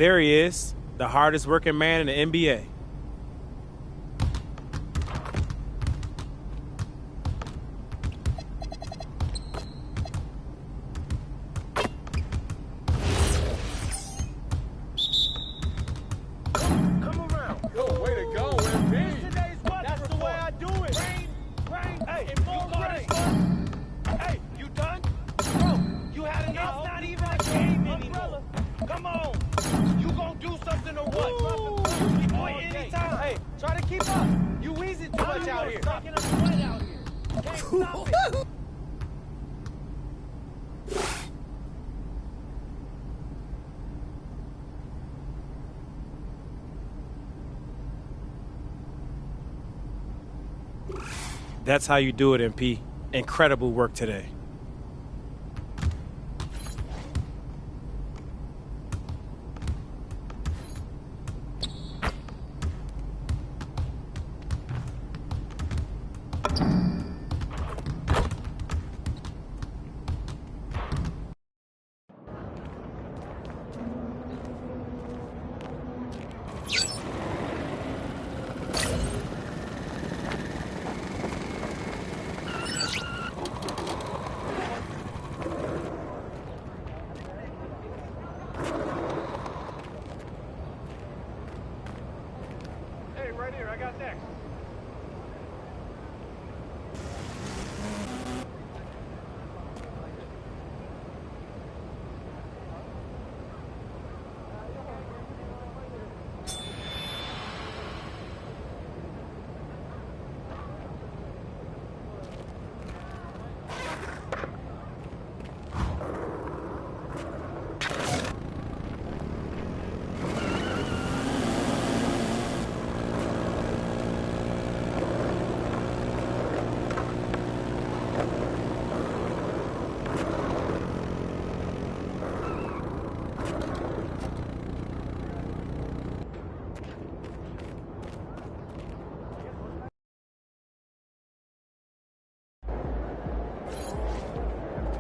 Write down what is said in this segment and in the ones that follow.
There he is, the hardest working man in the NBA. That's how you do it, MP. Incredible work today.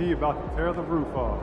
He about to tear the roof off.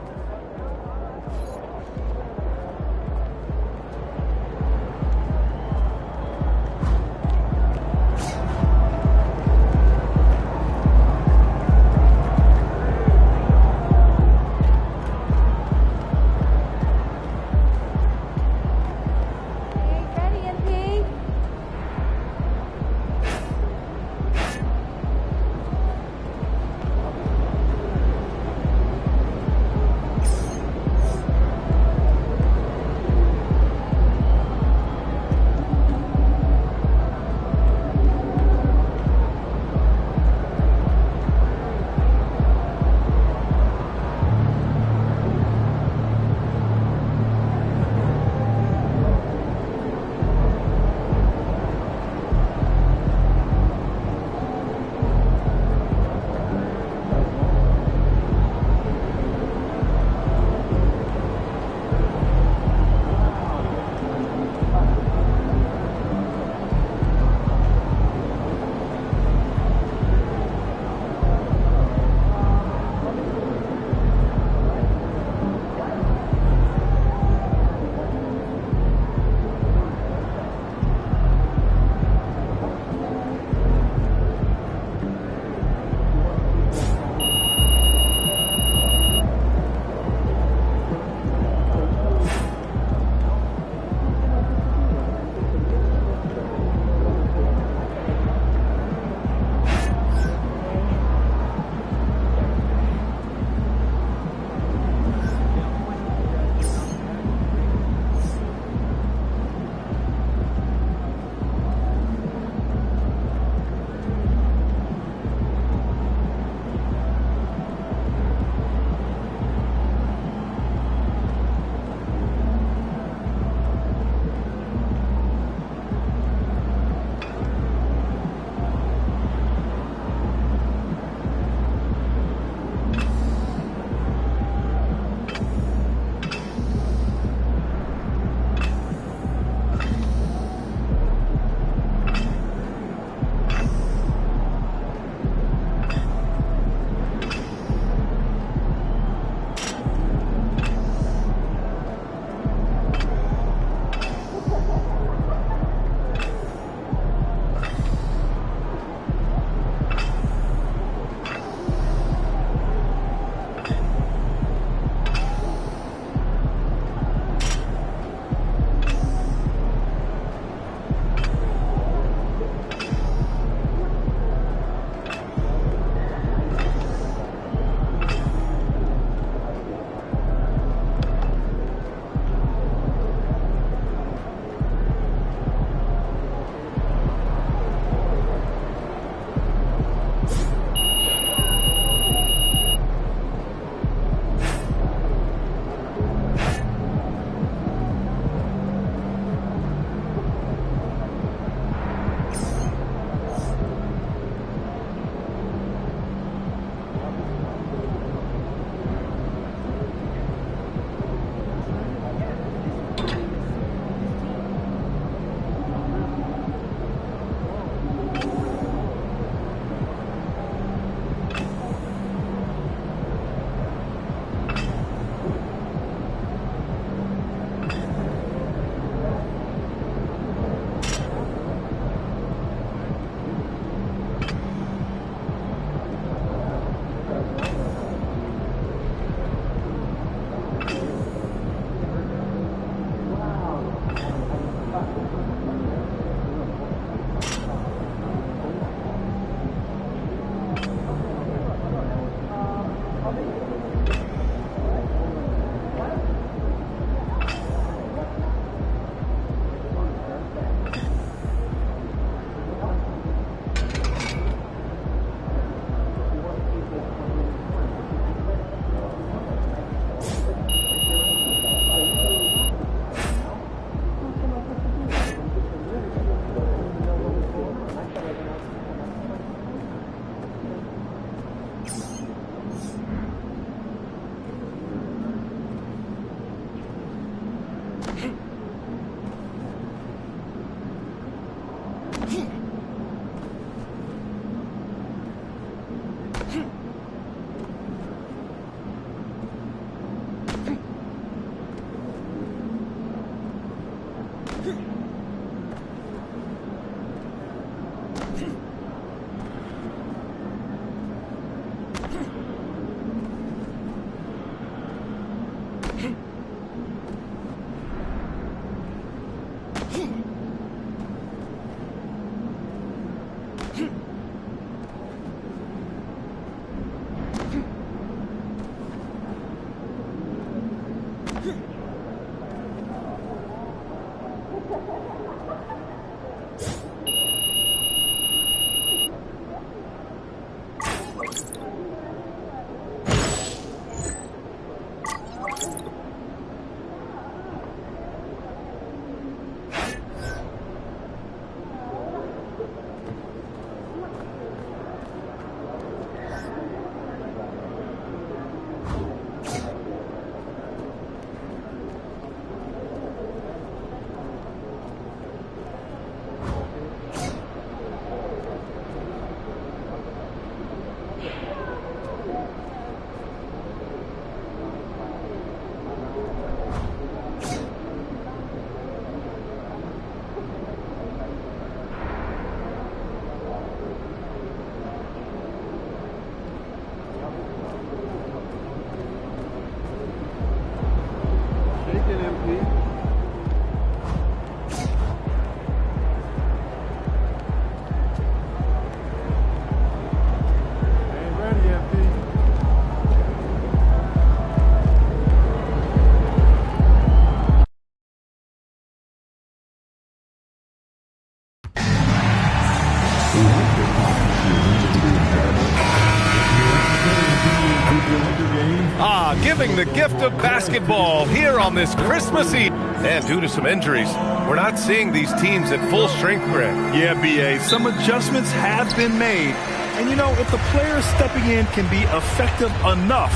Giving the gift of basketball here on this Christmas Eve. And due to some injuries, we're not seeing these teams at full strength, Greg. Yeah, BA, some adjustments have been made. And, you know, if the players stepping in can be effective enough,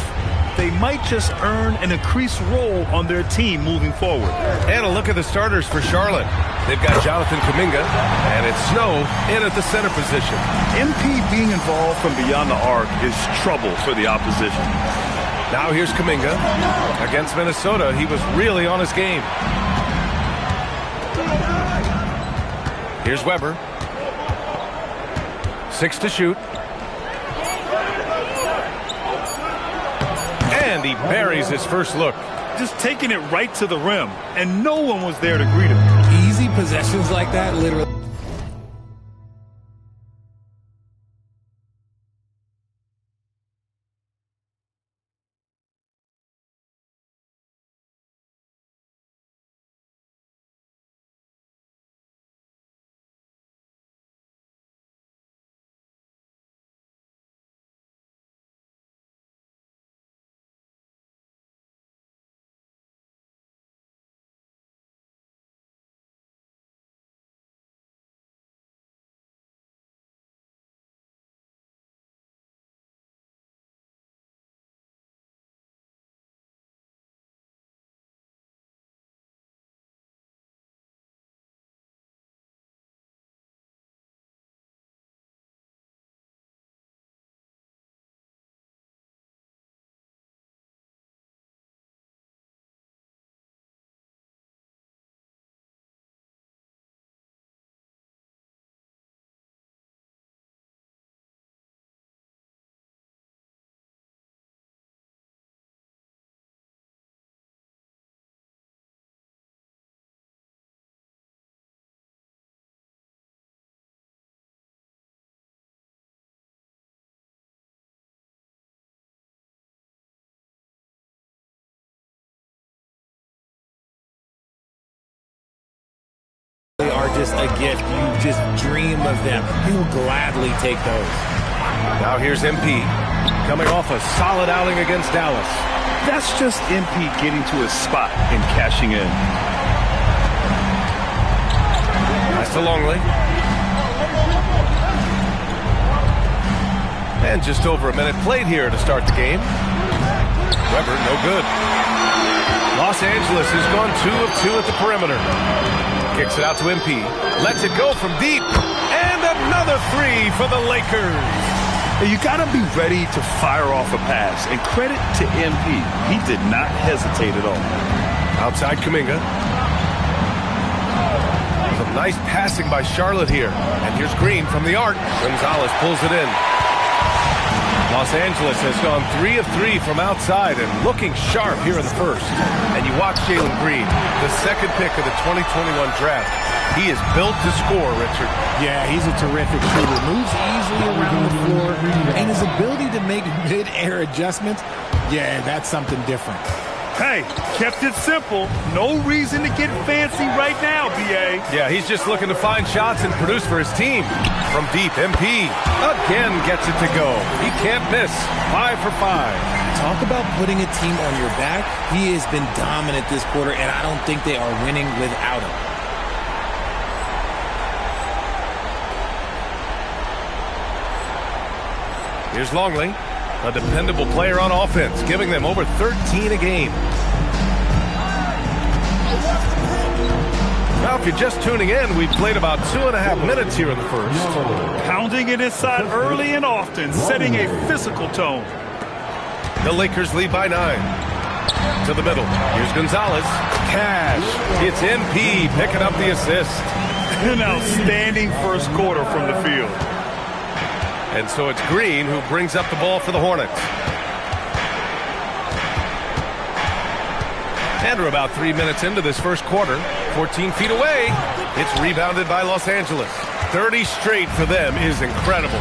they might just earn an increased role on their team moving forward. And a look at the starters for Charlotte. They've got Jonathan Kuminga, and it's Snow in at the center position. MP being involved from beyond the arc is trouble for the opposition. Now here's Kuminga. Against Minnesota, he was really on his game. Here's Weber. 6 to shoot. And he buries his first look. Just taking it right to the rim, and no one was there to greet him. Easy possessions like that, literally. just a gift. You just dream of them. He will gladly take those. Now here's MP, coming off a solid outing against Dallas. That's just MP getting to his spot and cashing in. Pass to Longley. And just over a minute played here to start the game. Weber, no good. Los Angeles has gone 2 of 2 at the perimeter. Kicks it out to MP. Lets it go from deep. And another 3 for the Lakers. You got to be ready to fire off a pass. And credit to MP. He did not hesitate at all. Outside Kuminga. Some nice passing by Charlotte here. And here's Green from the arc. Gonzalez pulls it in. Los Angeles has gone 3 of 3 from outside and looking sharp here in the first. And you watch Jalen Green, the second pick of the 2021 draft. He is built to score, Richard. Yeah, he's a terrific shooter. Moves easily around the floor. And his ability to make mid-air adjustments, yeah, that's something different. Hey, kept it simple. No reason to get fancy right now, B.A. Yeah, he's just looking to find shots and produce for his team. From deep, MP again gets it to go. He can't miss. 5 for 5. Talk about putting a team on your back. He has been dominant this quarter, and I don't think they are winning without him. Here's Longley. A dependable player on offense, giving them over 13 a game. Now, if you're just tuning in, we've played about 2.5 minutes here in the first. Pounding it inside early and often, setting a physical tone. The Lakers lead by 9. To the middle. Here's Gonzalez. Cash. It's MP picking up the assist. An outstanding first quarter from the field. And so it's Green who brings up the ball for the Hornets. And we're about 3 minutes into this first quarter. 14 feet away. It's rebounded by Los Angeles. 30 straight for them is incredible.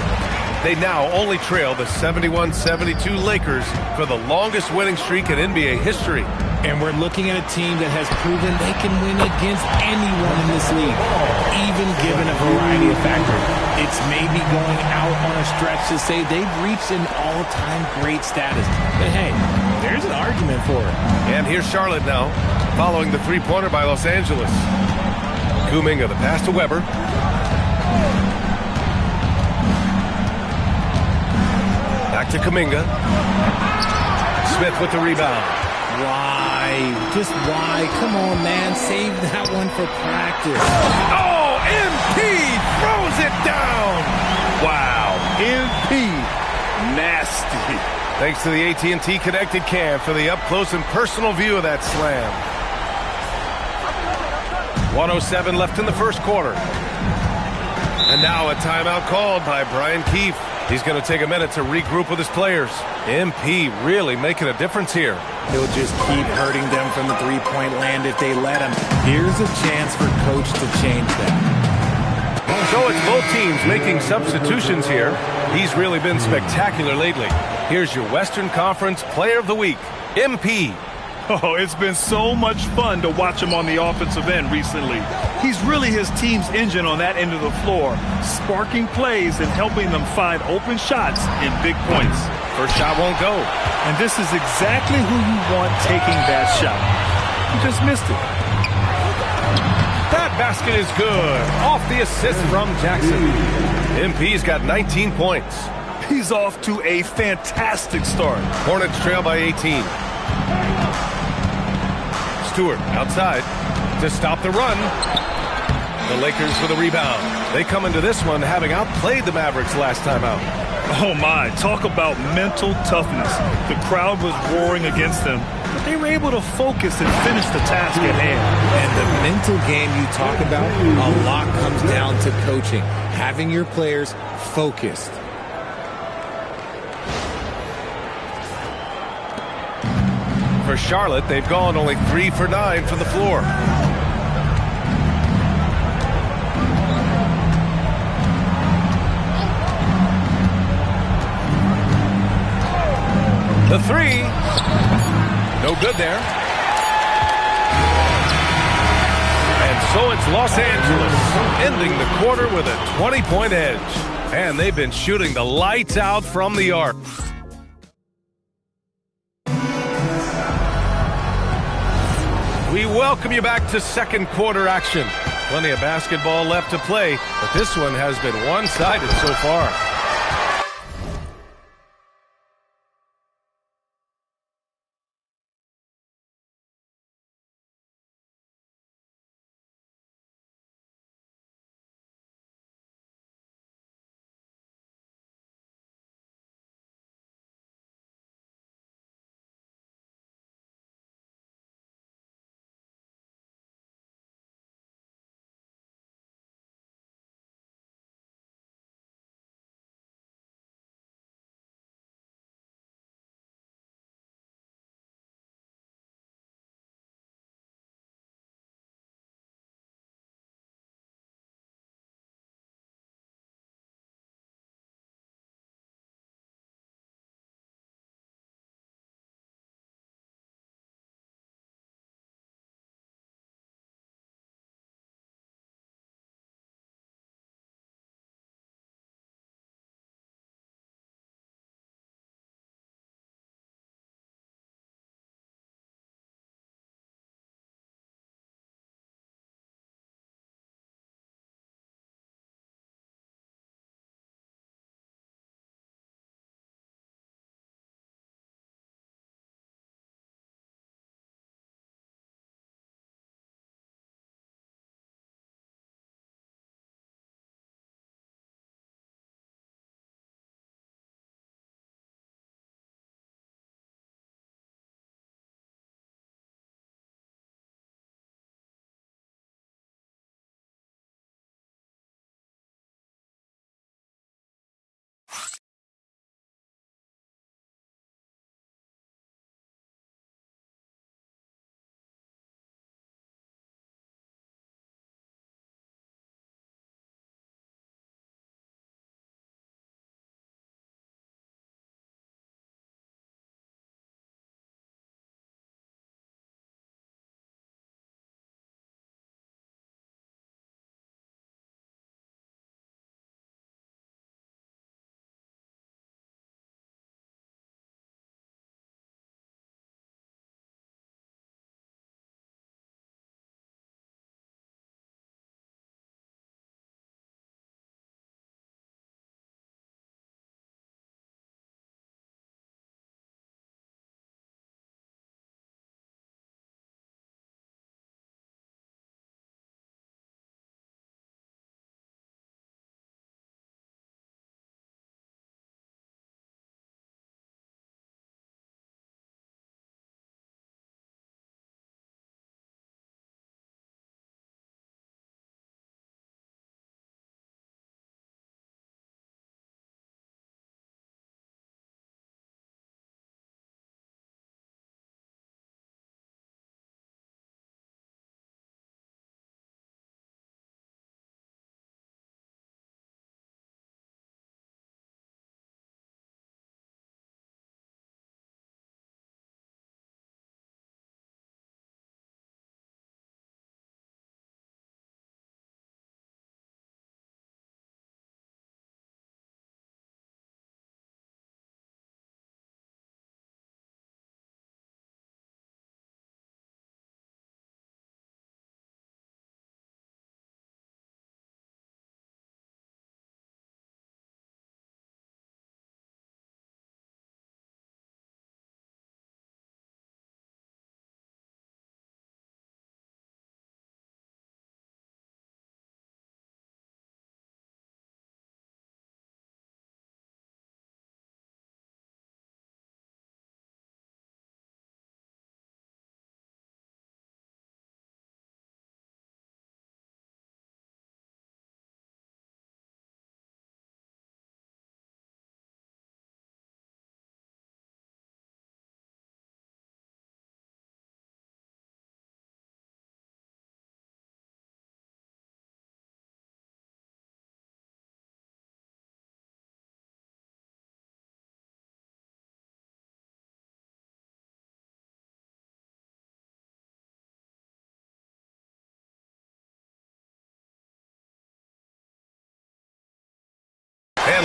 They now only trail the 71-72 Lakers for the longest winning streak in NBA history. And we're looking at a team that has proven they can win against anyone in this league, even given a variety of factors. It's maybe going out on a stretch to say they've reached an all-time great status. But hey, there's an argument for it. And here's Charlotte now, following the three-pointer by Los Angeles. Kuminga, the pass to Weber. Back to Kuminga. Smith with the rebound. Why? Just why? Come on, man. Save that one for practice. Oh, MP throws it down. Wow, MP, nasty. Thanks to the AT&T Connected Cam for the up-close and personal view of that slam. 1:07 left in the first quarter. And now a timeout called by Brian Keefe. He's going to take a minute to regroup with his players. MP really making a difference here. He'll just keep hurting them from the three-point land if they let him. Here's a chance for Coach to change that. So it's both teams making substitutions here. He's really been spectacular lately. Here's your Western Conference Player of the Week, MP. Oh, it's been so much fun to watch him on the offensive end recently. He's really his team's engine on that end of the floor, sparking plays and helping them find open shots and big points. First shot won't go. And this is exactly who you want taking that shot. He just missed it. That basket is good. Off the assist from Jackson. MP's got 19 points. He's off to a fantastic start. Hornets trail by 18. Stewart outside to stop the run. The Lakers with a rebound. They come into this one having outplayed the Mavericks last time out. Oh my, talk about mental toughness. The crowd was roaring against them, but they were able to focus and finish the task at hand. And the mental game you talk about, a lot comes down to coaching, having your players focused. For Charlotte, they've gone only 3 for 9 from the floor. The three. No good there. And So it's Los Angeles ending the quarter with a 20-point edge. And they've been shooting the lights out from the arc. We welcome you back to second quarter action. Plenty of basketball left to play, but this one has been one-sided so far.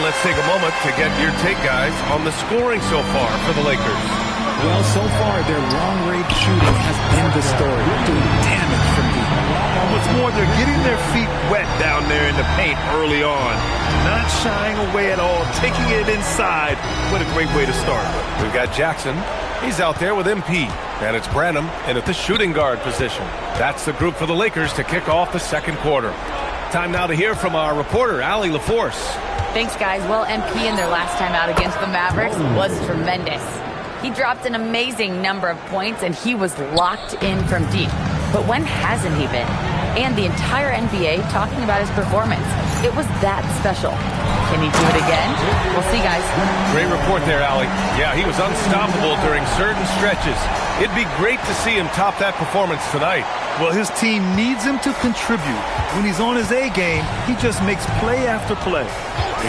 let's take a moment to get your take, guys, on the scoring so far for the Lakers. Well, so far, their long-range shooting has been the story, doing damage from deep. What's more, they're getting their feet wet down there in the paint early on. Not shying away at all, taking it inside. What a great way to start. We've got Jackson. He's out there with MP. And it's Branham in at the shooting guard position. That's the group for the Lakers to kick off the second quarter. Time now to hear from our reporter, Allie LaForce. Thanks, guys. Well, MP in their last time out against the Mavericks was tremendous. He dropped an amazing number of points, and he was locked in from deep. But when hasn't he been? And the entire NBA talking about his performance. It was that special. Can he do it again? We'll see, guys. Great report there, Allie. Yeah, he was unstoppable during certain stretches. It'd be great to see him top that performance tonight. Well, his team needs him to contribute. When he's on his A game, he just makes play after play.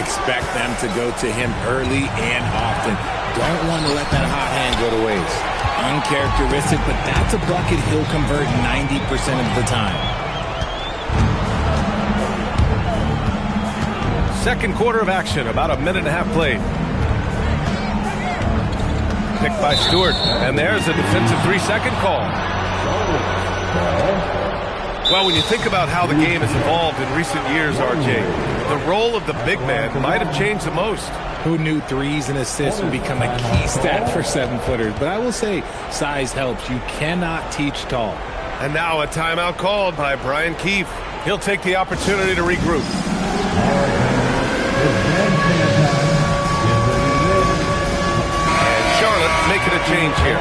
Expect them to go to him early and often. Don't want to let that hot hand go to waste. Uncharacteristic, but that's a bucket he'll convert 90% of the time. Second quarter of action, about a minute and a half played. Picked by Stewart, and there's a defensive 3-second call. Well, when you think about how the game has evolved in recent years, RJ, the role of the big man might have changed the most. Who knew threes and assists would become a key stat for 7-footers? But I will say, size helps. You cannot teach tall. And now a timeout called by Brian Keefe. He'll take the opportunity to regroup. And Charlotte making a change here.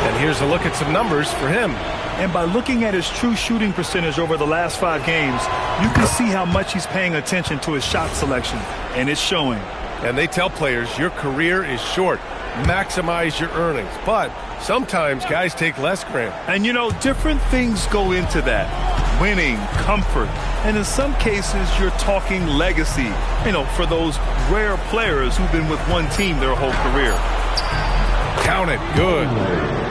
And here's a look at some numbers for him. And by looking at his true shooting percentage over the last 5 games, you can see how much he's paying attention to his shot selection. And it's showing. And they tell players your career is short. Maximize your earnings. But sometimes guys take less, Grant. And, you know, different things go into that. Winning, comfort, and in some cases, you're talking legacy, you know, for those rare players who've been with one team their whole career. Count it. Good.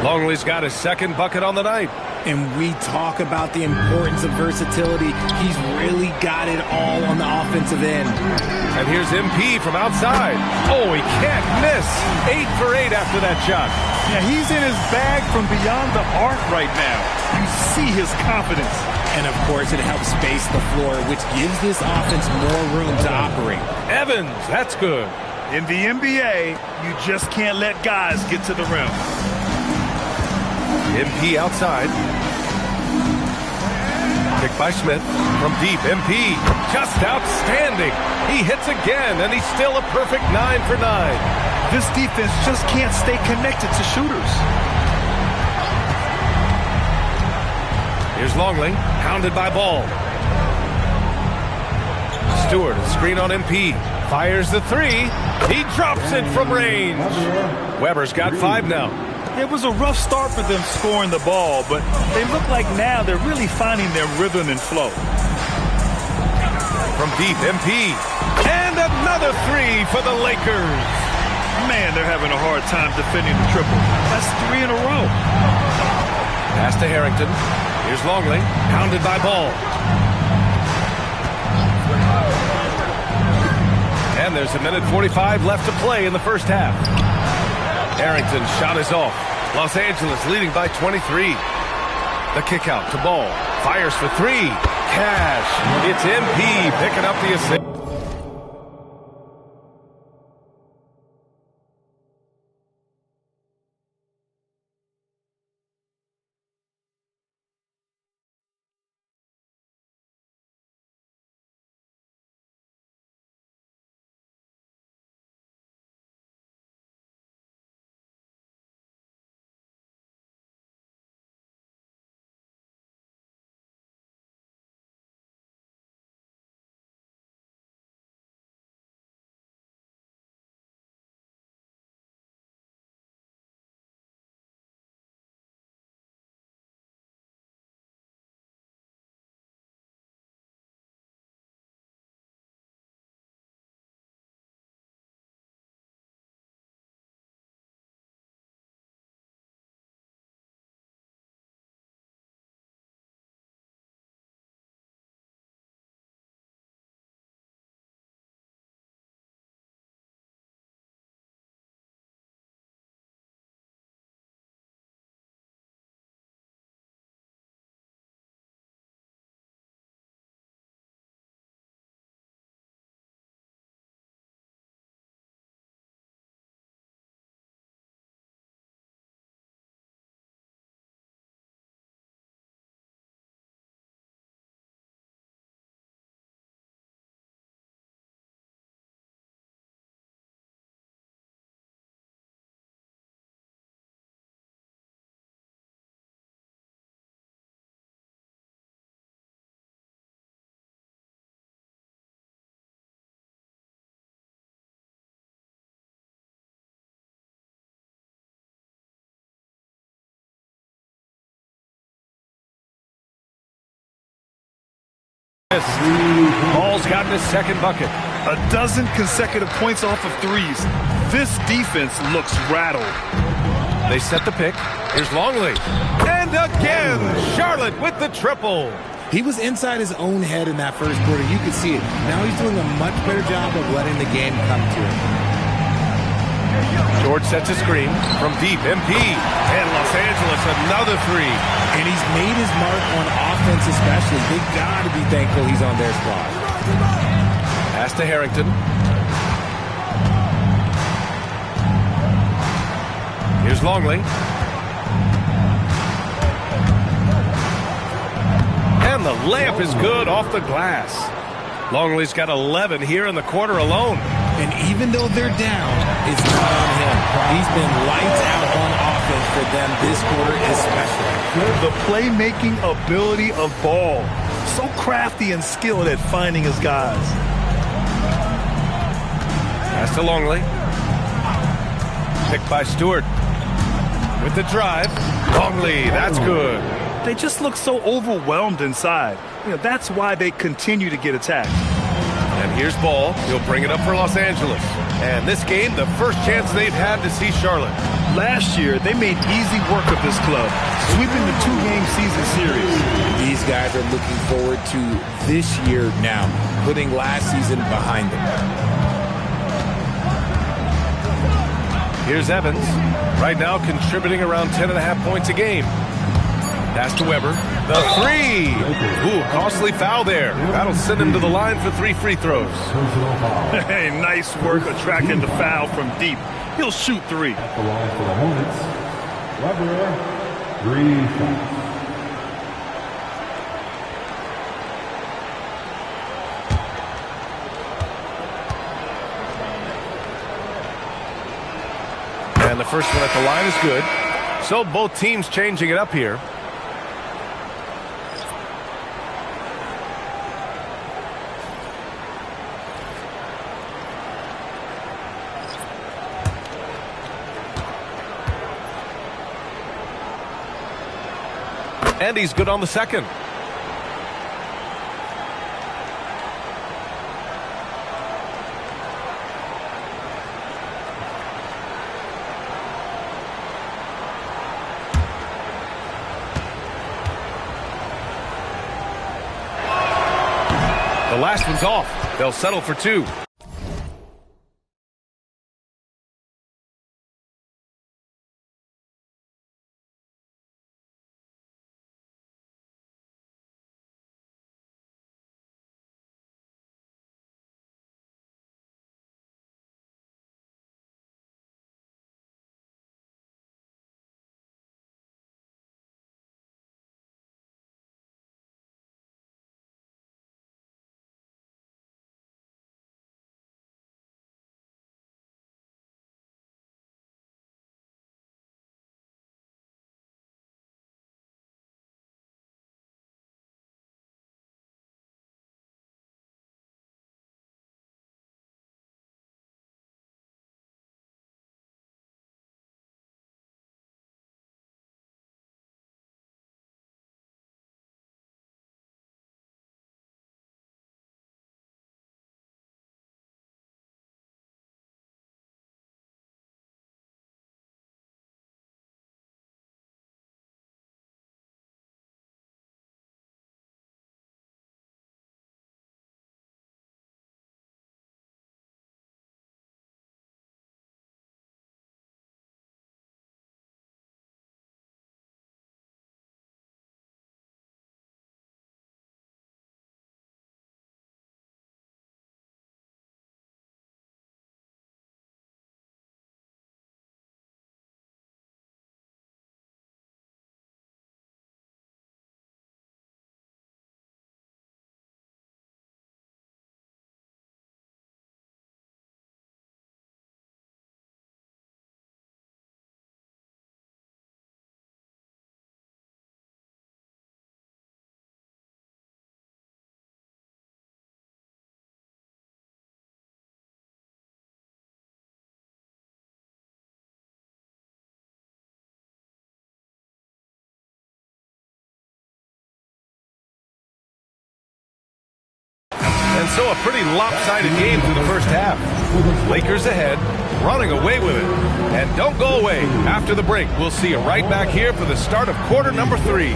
Longley's got his second bucket on the night. And we talk about the importance of versatility. He's really got it all on the offensive end. And here's MP from outside. Oh, he can't miss. 8 for 8 after that shot. Yeah, he's in his bag from beyond the arc right now. You see his confidence. And, of course, it helps space the floor, which gives this offense more room to operate. Evans, that's good. In the NBA, you just can't let guys get to the rim. MP outside. Picked by Smith from deep. MP just outstanding. He hits again, and he's still a perfect 9 for 9. This defense just can't stay connected to shooters. Here's Longley, hounded by Ball. Stewart, screen on MP. Fires the 3. He drops it from range. Weber's got 5 now. It was a rough start for them scoring the ball, but they look like now they're really finding their rhythm and flow. From deep, MP. And another 3 for the Lakers. Man, they're having a hard time defending the triple. That's 3 in a row. Pass to Harrington. Here's Longley, hounded by Ball. And there's a minute 45 left to play in the first half. Harrington's shot is off. Los Angeles leading by 23. The kick out to Ball. Fires for 3. Cash. It's MP picking up the assist. Ball's gotten his second bucket. A dozen consecutive points off of threes. This defense looks rattled. They set the pick. Here's Longley. And again, Charlotte with the triple. He was inside his own head in that first quarter. You could see it. Now he's doing a much better job of letting the game come to him. George sets a screen from deep. MP. And Los Angeles, another three. And he's made his mark on offense especially. They got to be thankful he's on their squad. Pass to Harrington. Here's Longley. And the layup is good off the glass. Longley's got 11 here in the quarter alone. And even though they're down, it's not on him. He's been lights out on offense for them this quarter especially. The playmaking ability of Ball. So crafty and skilled at finding his guys. Pass to Longley. Picked by Stewart. With the drive. Longley, that's good. They just look so overwhelmed inside. That's why they continue to get attacked. And here's Ball. He'll bring it up for Los Angeles. And this game, the first chance they've had to see Charlotte. Last year, they made easy work of this club, sweeping the two-game season series. These guys are looking forward to this year now, putting last season behind them. Here's Evans. Right now contributing around 10.5 points a game. Pass to Weber. The three. Ooh, costly foul there. That'll send him to the line for 3 free throws. Hey, nice work attracting the foul from deep. He'll shoot 3. At the line for the Hornets, Weber, 3 points. And the first one at the line is good. So both teams changing it up here. And he's good on the second. The last one's off. They'll settle for 2. So a pretty lopsided game through the first half. Lakers ahead, running away with it. And don't go away. After the break, we'll see you right back here for the start of quarter number 3.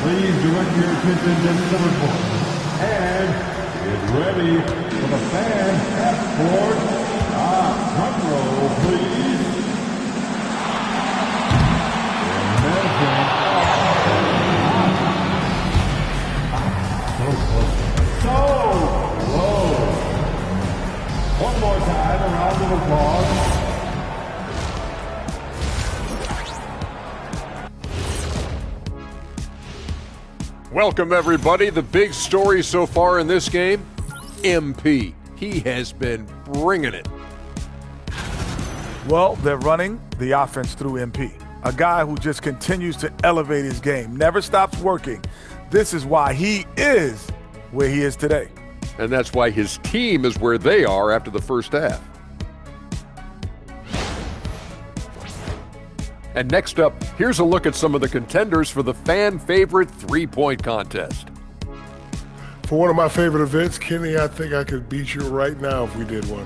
Please direct your attention to the report. And get ready for the fan passport. Front row, please. So close. One more time, a round of applause. Welcome, everybody. The big story so far in this game, MP. He has been bringing it. Well, they're running the offense through MP, a guy who just continues to elevate his game, never stops working. This is why he is where he is today. And that's why his team is where they are after the first half. And next up, here's a look at some of the contenders for the fan-favorite three-point contest. For one of my favorite events, Kenny, I think I could beat you right now if we did one.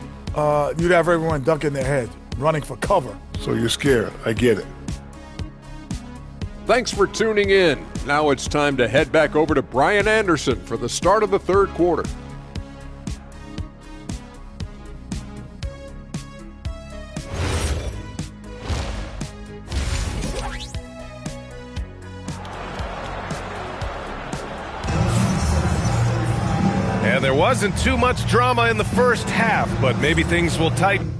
You'd have everyone dunking their heads, running for cover. So you're scared. I get it. Thanks for tuning in. Now it's time to head back over to Brian Anderson for the start of the third quarter. And there wasn't too much drama in the first half, but maybe things will tighten.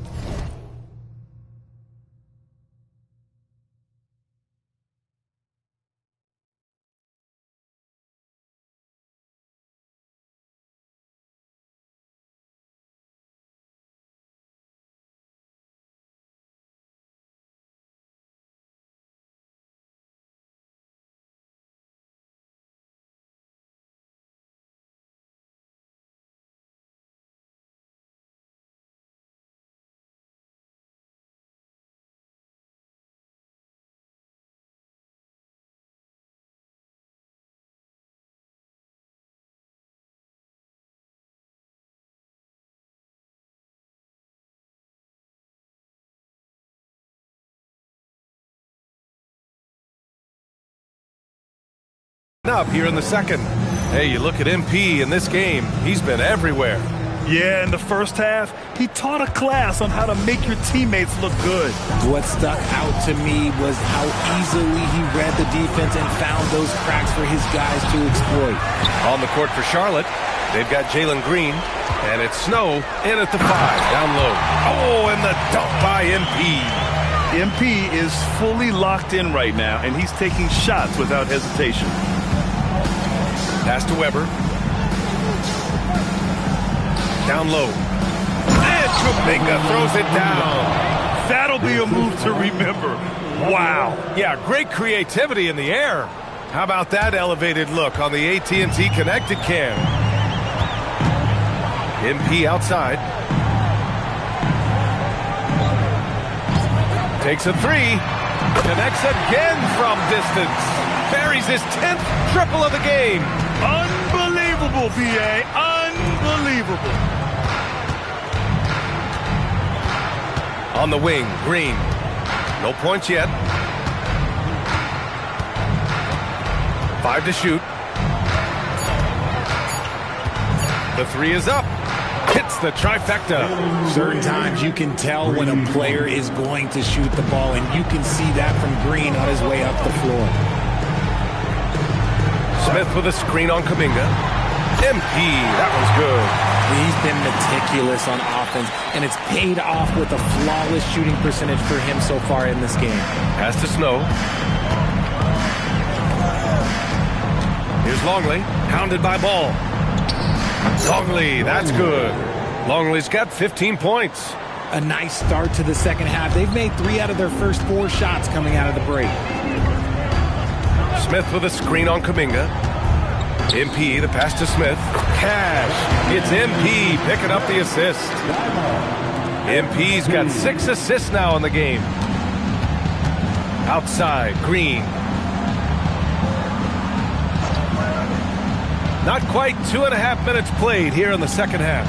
Up here in the second. Hey, you look at MP in this game, he's been everywhere. Yeah, in the first half, he taught a class on how to make your teammates look good. What stuck out to me was how easily he read the defense and found those cracks for his guys to exploit. On the court for Charlotte, they've got Jalen Green, and it's Snow in at the 5, down low. Oh, and the dunk by MP. MP is fully locked in right now, and he's taking shots without hesitation. Pass to Weber. Down low. And Kuminga throws it down. That'll be a move to remember. Wow. Yeah, great creativity in the air. How about that elevated look on the AT&T connected cam? MP outside. Takes a 3. Connects again from distance. Buries his 10th triple of the game. Unbelievable, PA. Unbelievable. On the wing, Green. No points yet. 5 to shoot. The 3 is up. Hits the trifecta. Certain times you can tell when a player is going to shoot the ball, and you can see that from Green on his way up the floor. Smith with a screen on Kuminga. MP, that one's good. He's been meticulous on offense, and it's paid off with a flawless shooting percentage for him so far in this game. Pass to Snow. Here's Longley, hounded by Ball. Longley, that's good. Longley's got 15 points. A nice start to the second half. They've made 3 out of their first 4 shots coming out of the break. Smith with a screen on Kuminga. MP, the pass to Smith. Cash. It's MP picking up the assist. MP's got 6 assists now in the game. Outside, Green. Not quite 2.5 minutes played here in the second half.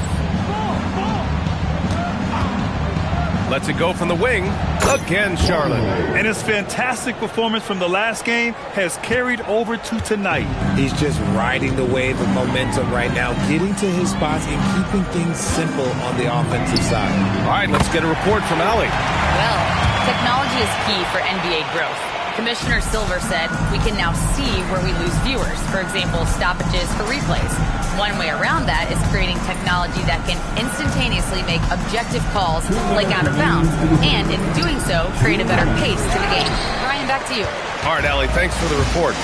Lets it go from the wing. Again, Charlotte. And his fantastic performance from the last game has carried over to tonight. He's just riding the wave of momentum right now, getting to his spots and keeping things simple on the offensive side. All right, let's get a report from Allie. Well, technology is key for NBA growth. Commissioner Silver said we can now see where we lose viewers. For example, stoppages for replays. One way around that is creating technology that can instantaneously make objective calls like out of bounds, and in doing so, create a better pace to the game. Ryan, back to you. All right, Allie, thanks for the report.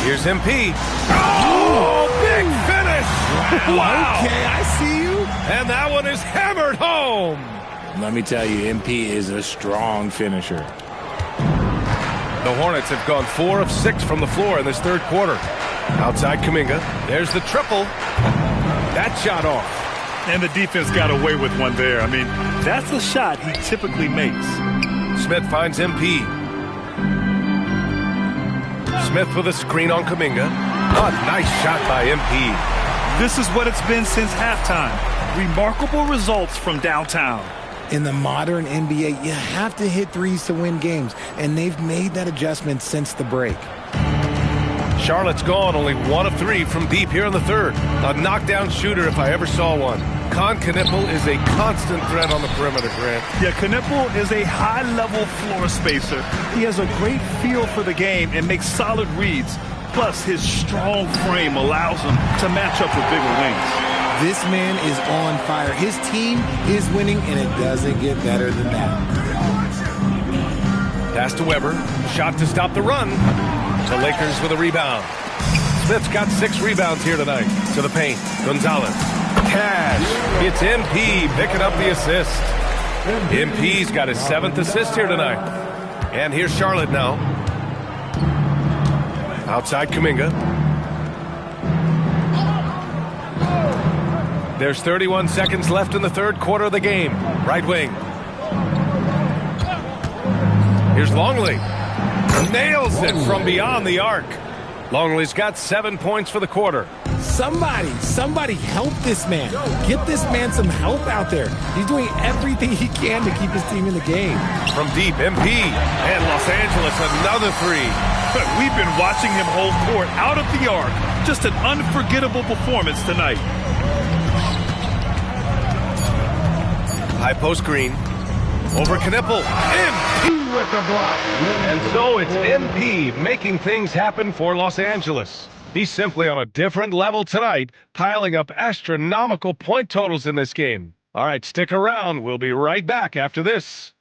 Here's MP. Oh, big finish! Wow. Okay, I see you. And that one is hammered home. Let me tell you, MP is a strong finisher. The Hornets have gone 4 of 6 from the floor in this third quarter. Outside Kuminga. There's the triple. That shot off. And the defense got away with one there. I mean, that's a shot he typically makes. Smith finds MP. Smith with a screen on Kuminga. A nice shot by MP. This is what it's been since halftime. Remarkable results from downtown. In the modern NBA, you have to hit threes to win games, and they've made that adjustment since the break. Charlotte's gone only 1 of 3 from deep here in the third. A knockdown shooter if I ever saw one. Con Knippel is a constant threat on the perimeter, Grant. Yeah, Knippel is a high-level floor spacer. He has a great feel for the game and makes solid reads. Plus, his strong frame allows him to match up with bigger wings. This man is on fire. His team is winning, and it doesn't get better than that. Pass to Weber. Shot to stop the run. The Lakers with a rebound. Smith's got 6 rebounds here tonight. To the paint. Gonzalez. Cash. It's MP picking up the assist. MP's got his 7th assist here tonight. And here's Charlotte now. Outside Kuminga. There's 31 seconds left in the third quarter of the game. Right wing. Here's Longley. Nails it from beyond the arc. Longley's got 7 points for the quarter. Somebody help this man. Get this man some help out there. He's doing everything he can to keep his team in the game. From deep, MP. And Los Angeles, another 3. We've been watching him hold court out of the arc. Just an unforgettable performance tonight. High post Green. Over Knippel. MP with the block. And so it's MP making things happen for Los Angeles. He's simply on a different level tonight, piling up astronomical point totals in this game. All right, stick around. We'll be right back after this.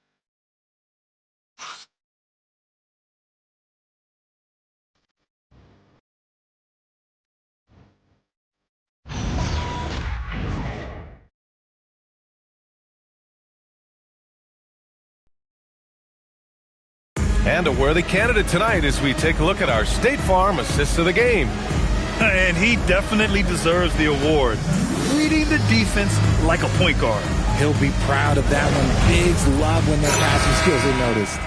And a worthy candidate tonight as we take a look at our State Farm Assist of the Game. And he definitely deserves the award. Reading the defense like a point guard. He'll be proud of that one. Bigs love when their passing skills are noticed.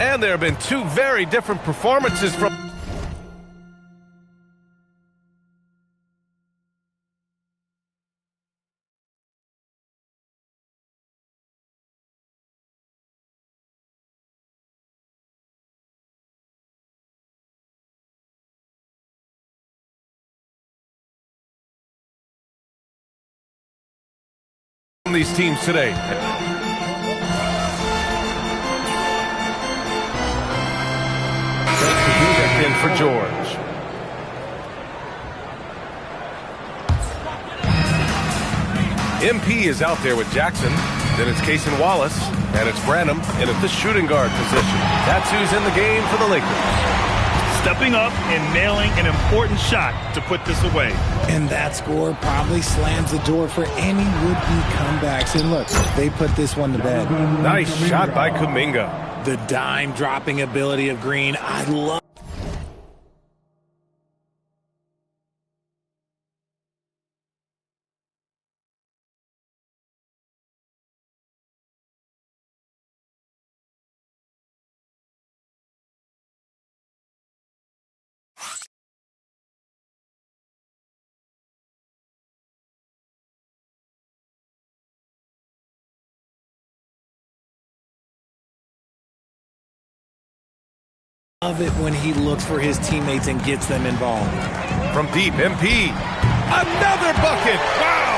And there have been 2 very different performances from these teams today. Checked in for George. MP is out there with Jackson. Then it's Case and Wallace. And it's Branham in at the shooting guard position. That's who's in the game for the Lakers. Stepping up and nailing an important shot to put this away. And that score probably slams the door for any would-be comebacks. And look, they put this one to bed. Nice shot by Kuminga. The dime-dropping ability of Green, I love. love it when he looks for his teammates and gets them involved. From deep, MP. Another bucket. Wow.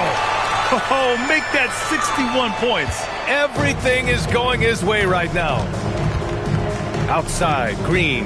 Oh, make that 61 points. Everything is going his way right now. Outside, Green.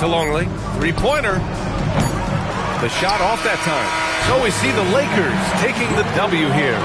to Longley. Three-pointer. The shot off that time. So we see the Lakers taking the W here.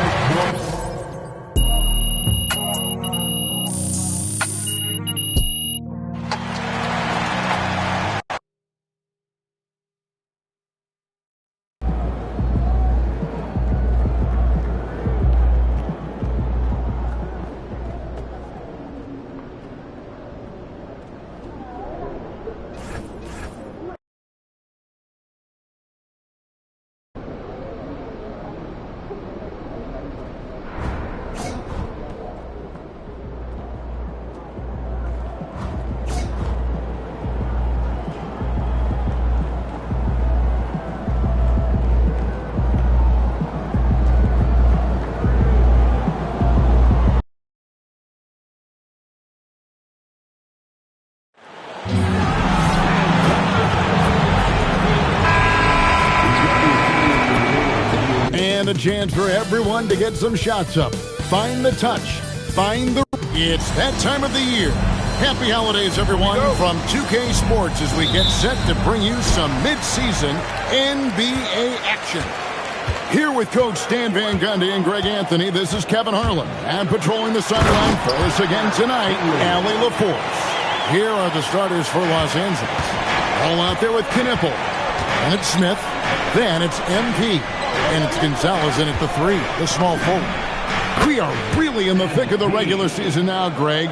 And a chance for everyone to get some shots up. Find the touch. Find the... It's that time of the year. Happy holidays, everyone, from 2K Sports as we get set to bring you some mid-season NBA action. Here with Coach Stan Van Gundy and Greg Anthony, this is Kevin Harlan. And patrolling the sideline for us again tonight, Allie LaForce. Here are the starters for Los Angeles. All out there with Knipple. And it's Smith. Then it's MP. And it's Gonzalez in at the 3, the small forward. We are really in the thick of the regular season now, Greg.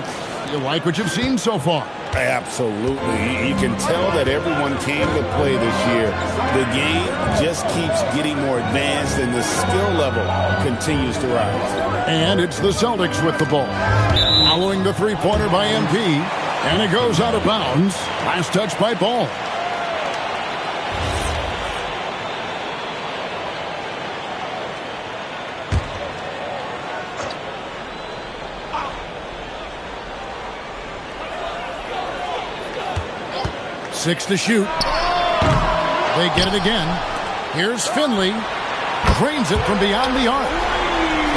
You like what you've seen so far? Absolutely. You can tell that everyone came to play this year. The game just keeps getting more advanced and the skill level continues to rise. And it's the Celtics with the ball. Following the three-pointer by MP. And it goes out of bounds. Last touch by Ball. Six to shoot. They get it again. Here's Finley. Drains it from beyond the arc.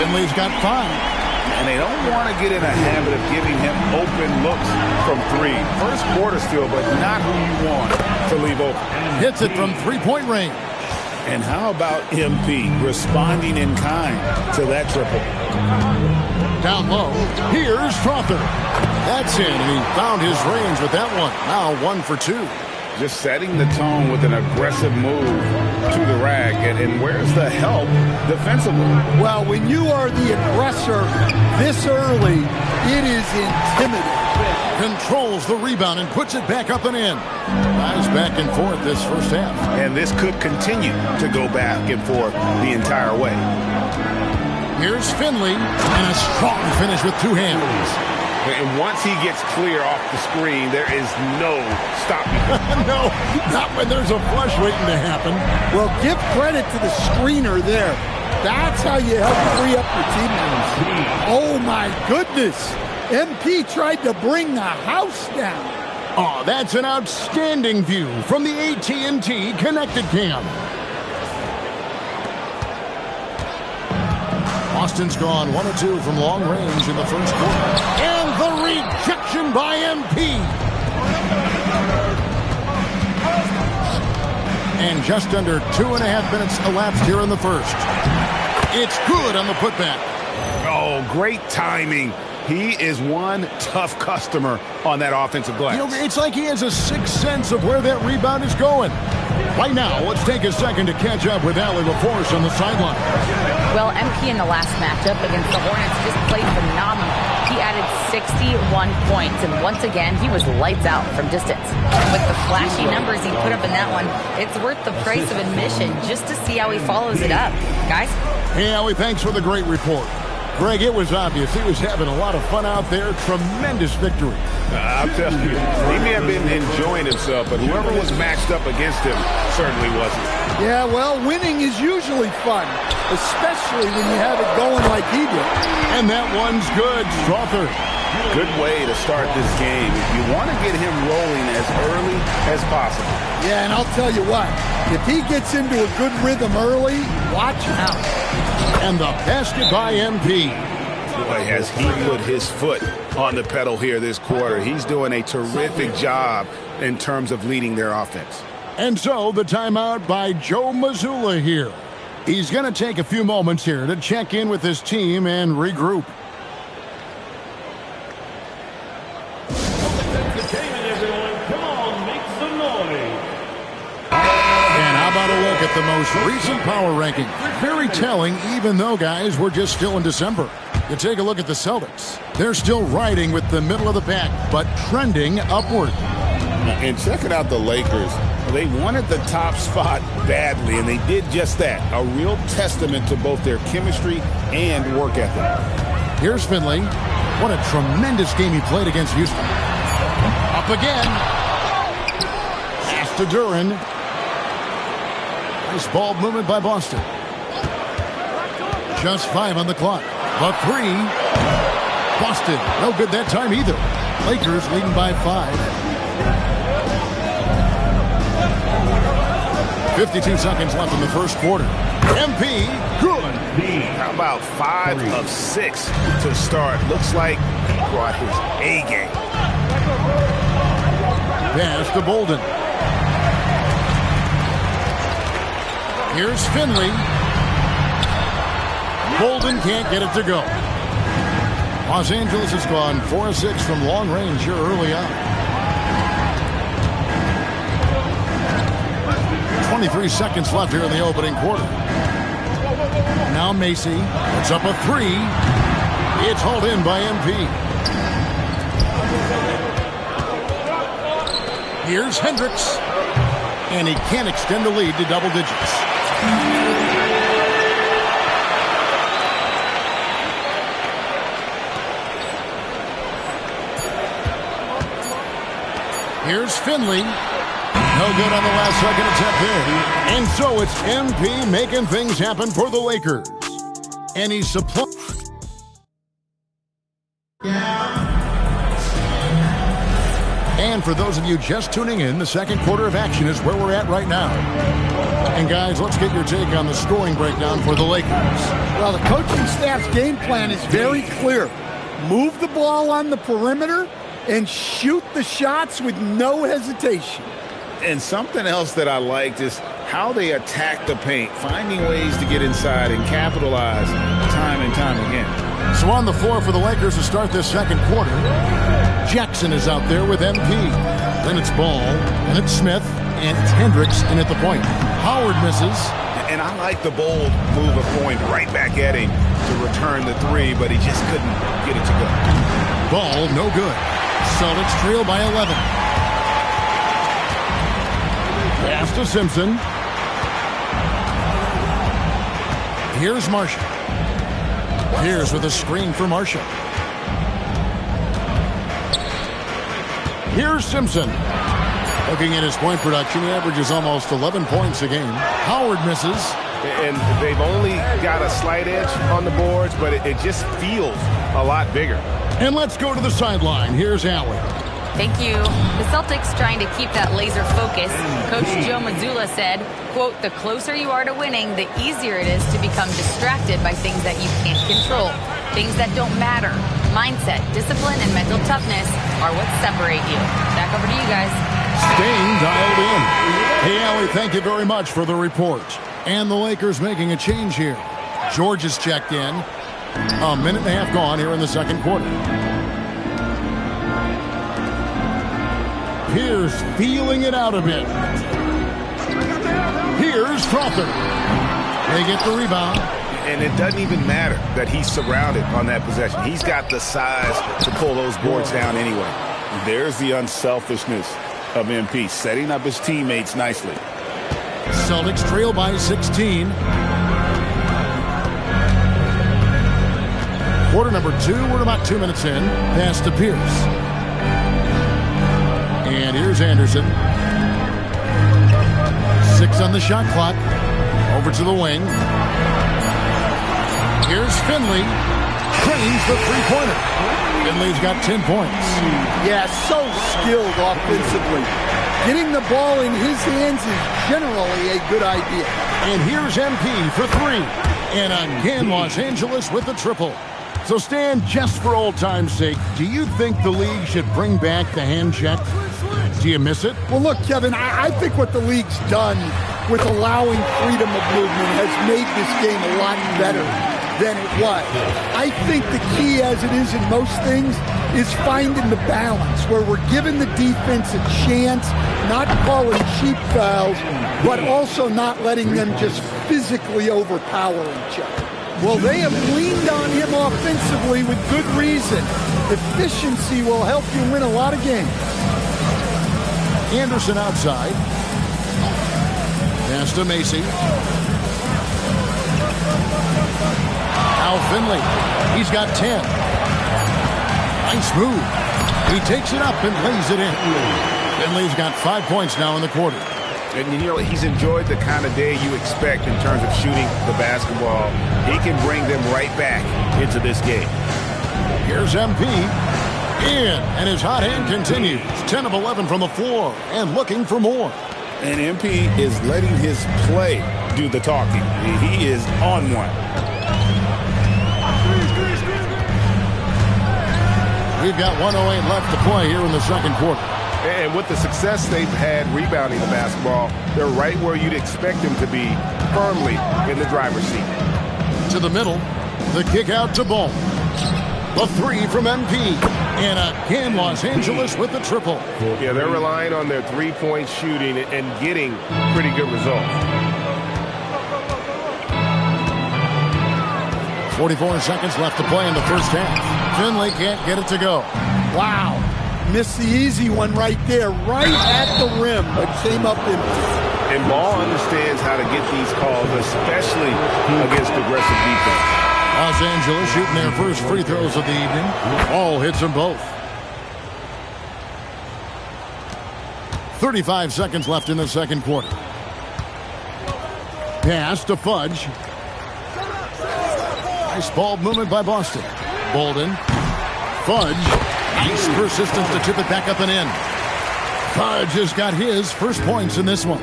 Finley's got 5. And they don't want to get in a habit of giving him open looks from 3. First quarter still, but not who you want to leave open. Hits it from three-point range. And how about MP responding in kind to that triple? Down low. Here's Strother. That's in, and he found his range with that one. Now 1 for 2. Just setting the tone with an aggressive move to the rack. And where's the help defensively? Well, when you are the aggressor this early, it is intimidating. Controls the rebound and puts it back up and in. Guys back and forth this first half. And this could continue to go back and forth the entire way. Here's Finley, and a strong finish with 2 hands. And once he gets clear off the screen, there is no stopping him. No, not when there's a flush waiting to happen. Well, give credit to the screener there. That's how you help free up your teammates. Oh, my goodness. MP tried to bring the house down. Oh, that's an outstanding view from the AT&T Connected Cam. Austin's gone 1 of 2 from long range in the first quarter. And the rejection by MP. And just under 2.5 minutes elapsed here in the first. It's good on the putback. Oh, great timing. He is one tough customer on that offensive glass. You know, it's like he has a sixth sense of where that rebound is going. Right now, let's take a second to catch up with Allie LaForce on the sideline. Well, MP in the last matchup against the Hornets just played phenomenal. He added 61 points, and once again, he was lights out from distance. With the flashy numbers he put up in that one, it's worth the price of admission just to see how he follows it up. Guys? Hey, Allie, thanks for the great report. Greg, it was obvious he was having a lot of fun out there. Tremendous victory. I'll tell you, he may have been enjoying himself, but whoever was matched up against him certainly wasn't. Yeah, well, winning is usually fun, especially when you have it going like he did. And that one's good, Strother. Good way to start this game. You want to get him rolling as early as possible. Yeah, and I'll tell you what, if he gets into a good rhythm early, watch out. And the basket by MP. Boy, has he put his foot on the pedal here this quarter. He's doing a terrific job in terms of leading their offense. And so the timeout by Joe Mazzulla here. He's going to take a few moments here to check in with his team and regroup. And how about a look at the most recent power ranking? Very telling, even though, guys, we're just still in December. You take a look at the Celtics. They're still riding with the middle of the pack, but trending upward. And checking out the Lakers. They wanted the top spot badly, and they did just that. A real testament to both their chemistry and work ethic. Here's Finley. What a tremendous game he played against Houston. Up again. Pass to Duran. Nice ball movement by Boston. Just 5 on the clock. The 3. Boston. No good that time either. Lakers leading by 5. 52 seconds left in the first quarter. MP, good. How about 5 of 6 to start? Looks like he brought his A game. Pass to Bolden. Here's Finley. Bolden can't get it to go. Los Angeles has gone 4 of 6 from long range here early on. 23 seconds left here in the opening quarter. Now Macy puts up a 3. It's hauled in by MP. Here's Hendricks. And he can't extend the lead to double digits. Here's Finley. No good on the last second attempt there. And so it's MP making things happen for the Lakers. And he's supplying. And for those of you just tuning in, the second quarter of action is where we're at right now. And guys, let's get your take on the scoring breakdown for the Lakers. Well, the coaching staff's game plan is very clear. Move the ball on the perimeter and shoot the shots with no hesitation. And something else that I liked is how they attack the paint, finding ways to get inside and capitalize time and time again. So on the floor for the Lakers to start this second quarter, Jackson is out there with MP. Then it's Ball, and it's Smith, and it's Hendricks in at the point. Howard misses. And I like the bold move of going right back at him to return the 3, but he just couldn't get it to go. Ball, no good. Celtics trail by 11. Pass to Simpson. Here's Marshall. Here's with a screen for Marshall. Here's Simpson. Looking at his point production, he averages almost 11 points a game. Howard misses. And they've only got a slight edge on the boards, but it just feels a lot bigger. And let's go to the sideline. Here's Allen. Thank you. The Celtics trying to keep that laser focus. Coach Joe Mazzulla said, quote, "The closer you are to winning, the easier it is to become distracted by things that you can't control, things that don't matter. Mindset, discipline, and mental toughness are what separate you." Back over to you guys. Staying dialed in. Hey, Allie, thank you very much for the report. And the Lakers making a change here. George is checked in. A minute and a half gone here in the second quarter. Here's feeling it out a bit. Here's Crawford. They get the rebound. And it doesn't even matter that he's surrounded on that possession. He's got the size to pull those boards down anyway. There's the unselfishness of MP, setting up his teammates nicely. Celtics trail by 16. Quarter number 2, we're about 2 minutes in. Pass to Pierce. And here's Anderson. 6 on the shot clock. Over to the wing. Here's Finley. Trains the three-pointer. Finley's got 10 points. Yeah, so skilled offensively. Getting the ball in his hands is generally a good idea. And here's MP for 3. And again, Los Angeles with the triple. So, Stan, just for old time's sake, do you think the league should bring back the hand check? Do you miss it? Well, look, Kevin, I think what the league's done with allowing freedom of movement has made this game a lot better than it was. I think the key, as it is in most things, is finding the balance where we're giving the defense a chance, not calling cheap fouls, but also not letting them just physically overpower each other. Well, they have leaned on him offensively with good reason. Efficiency will help you win a lot of games. Anderson outside. Pass to Macy. Now Finley. He's got 10. Nice move. He takes it up and lays it in. Finley's got 5 points now in the quarter. And you know, he's enjoyed the kind of day you expect in terms of shooting the basketball. He can bring them right back into this game. Here's MP. In, and his hot hand continues. 10 of 11 from the floor and looking for more. And MP is letting his play do the talking. He is on one. We've got 1:08 left to play here in the second quarter. And with the success they've had rebounding the basketball, they're right where you'd expect them to be, firmly in the driver's seat. To the middle, the kick out to Ball. The three from MP. And again, Los Angeles with the triple. Yeah, they're relying on their three-point shooting and getting pretty good results. 44 seconds left to play in the first half. Finley can't get it to go. Wow. Missed the easy one right there, right at the rim, but came up empty. And Ball understands how to get these calls, especially against aggressive defense. Los Angeles shooting their first free throws of the evening. Ball hits them both. 35 seconds left in the second quarter. Pass to Fudge. Nice ball movement by Boston. Bolden. Fudge. Nice persistence to tip it back up and in. Fudge has got his first points in this one.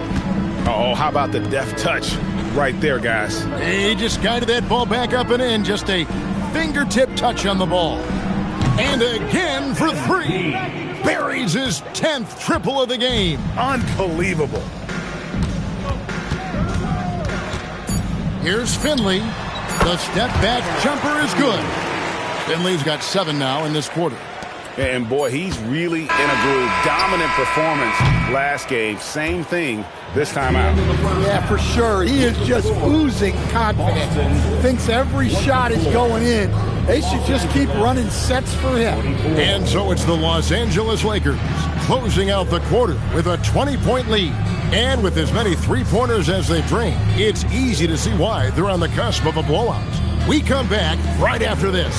Oh, how about the deft touch right there, guys? He just guided that ball back up and in. Just a fingertip touch on the ball. And again for three. Buries his 10th triple of the game. Unbelievable. Here's Finley. The step back jumper is good. Finley's got 7 now in this quarter. And boy, he's really in a groove. Dominant performance last game. Same thing this time out. Yeah, for sure. He is just oozing confidence. Thinks every shot is going in. They should just keep running sets for him. And so it's the Los Angeles Lakers closing out the quarter with a 20-point lead. And with as many three-pointers as they drain, it's easy to see why they're on the cusp of a blowout. We come back right after this.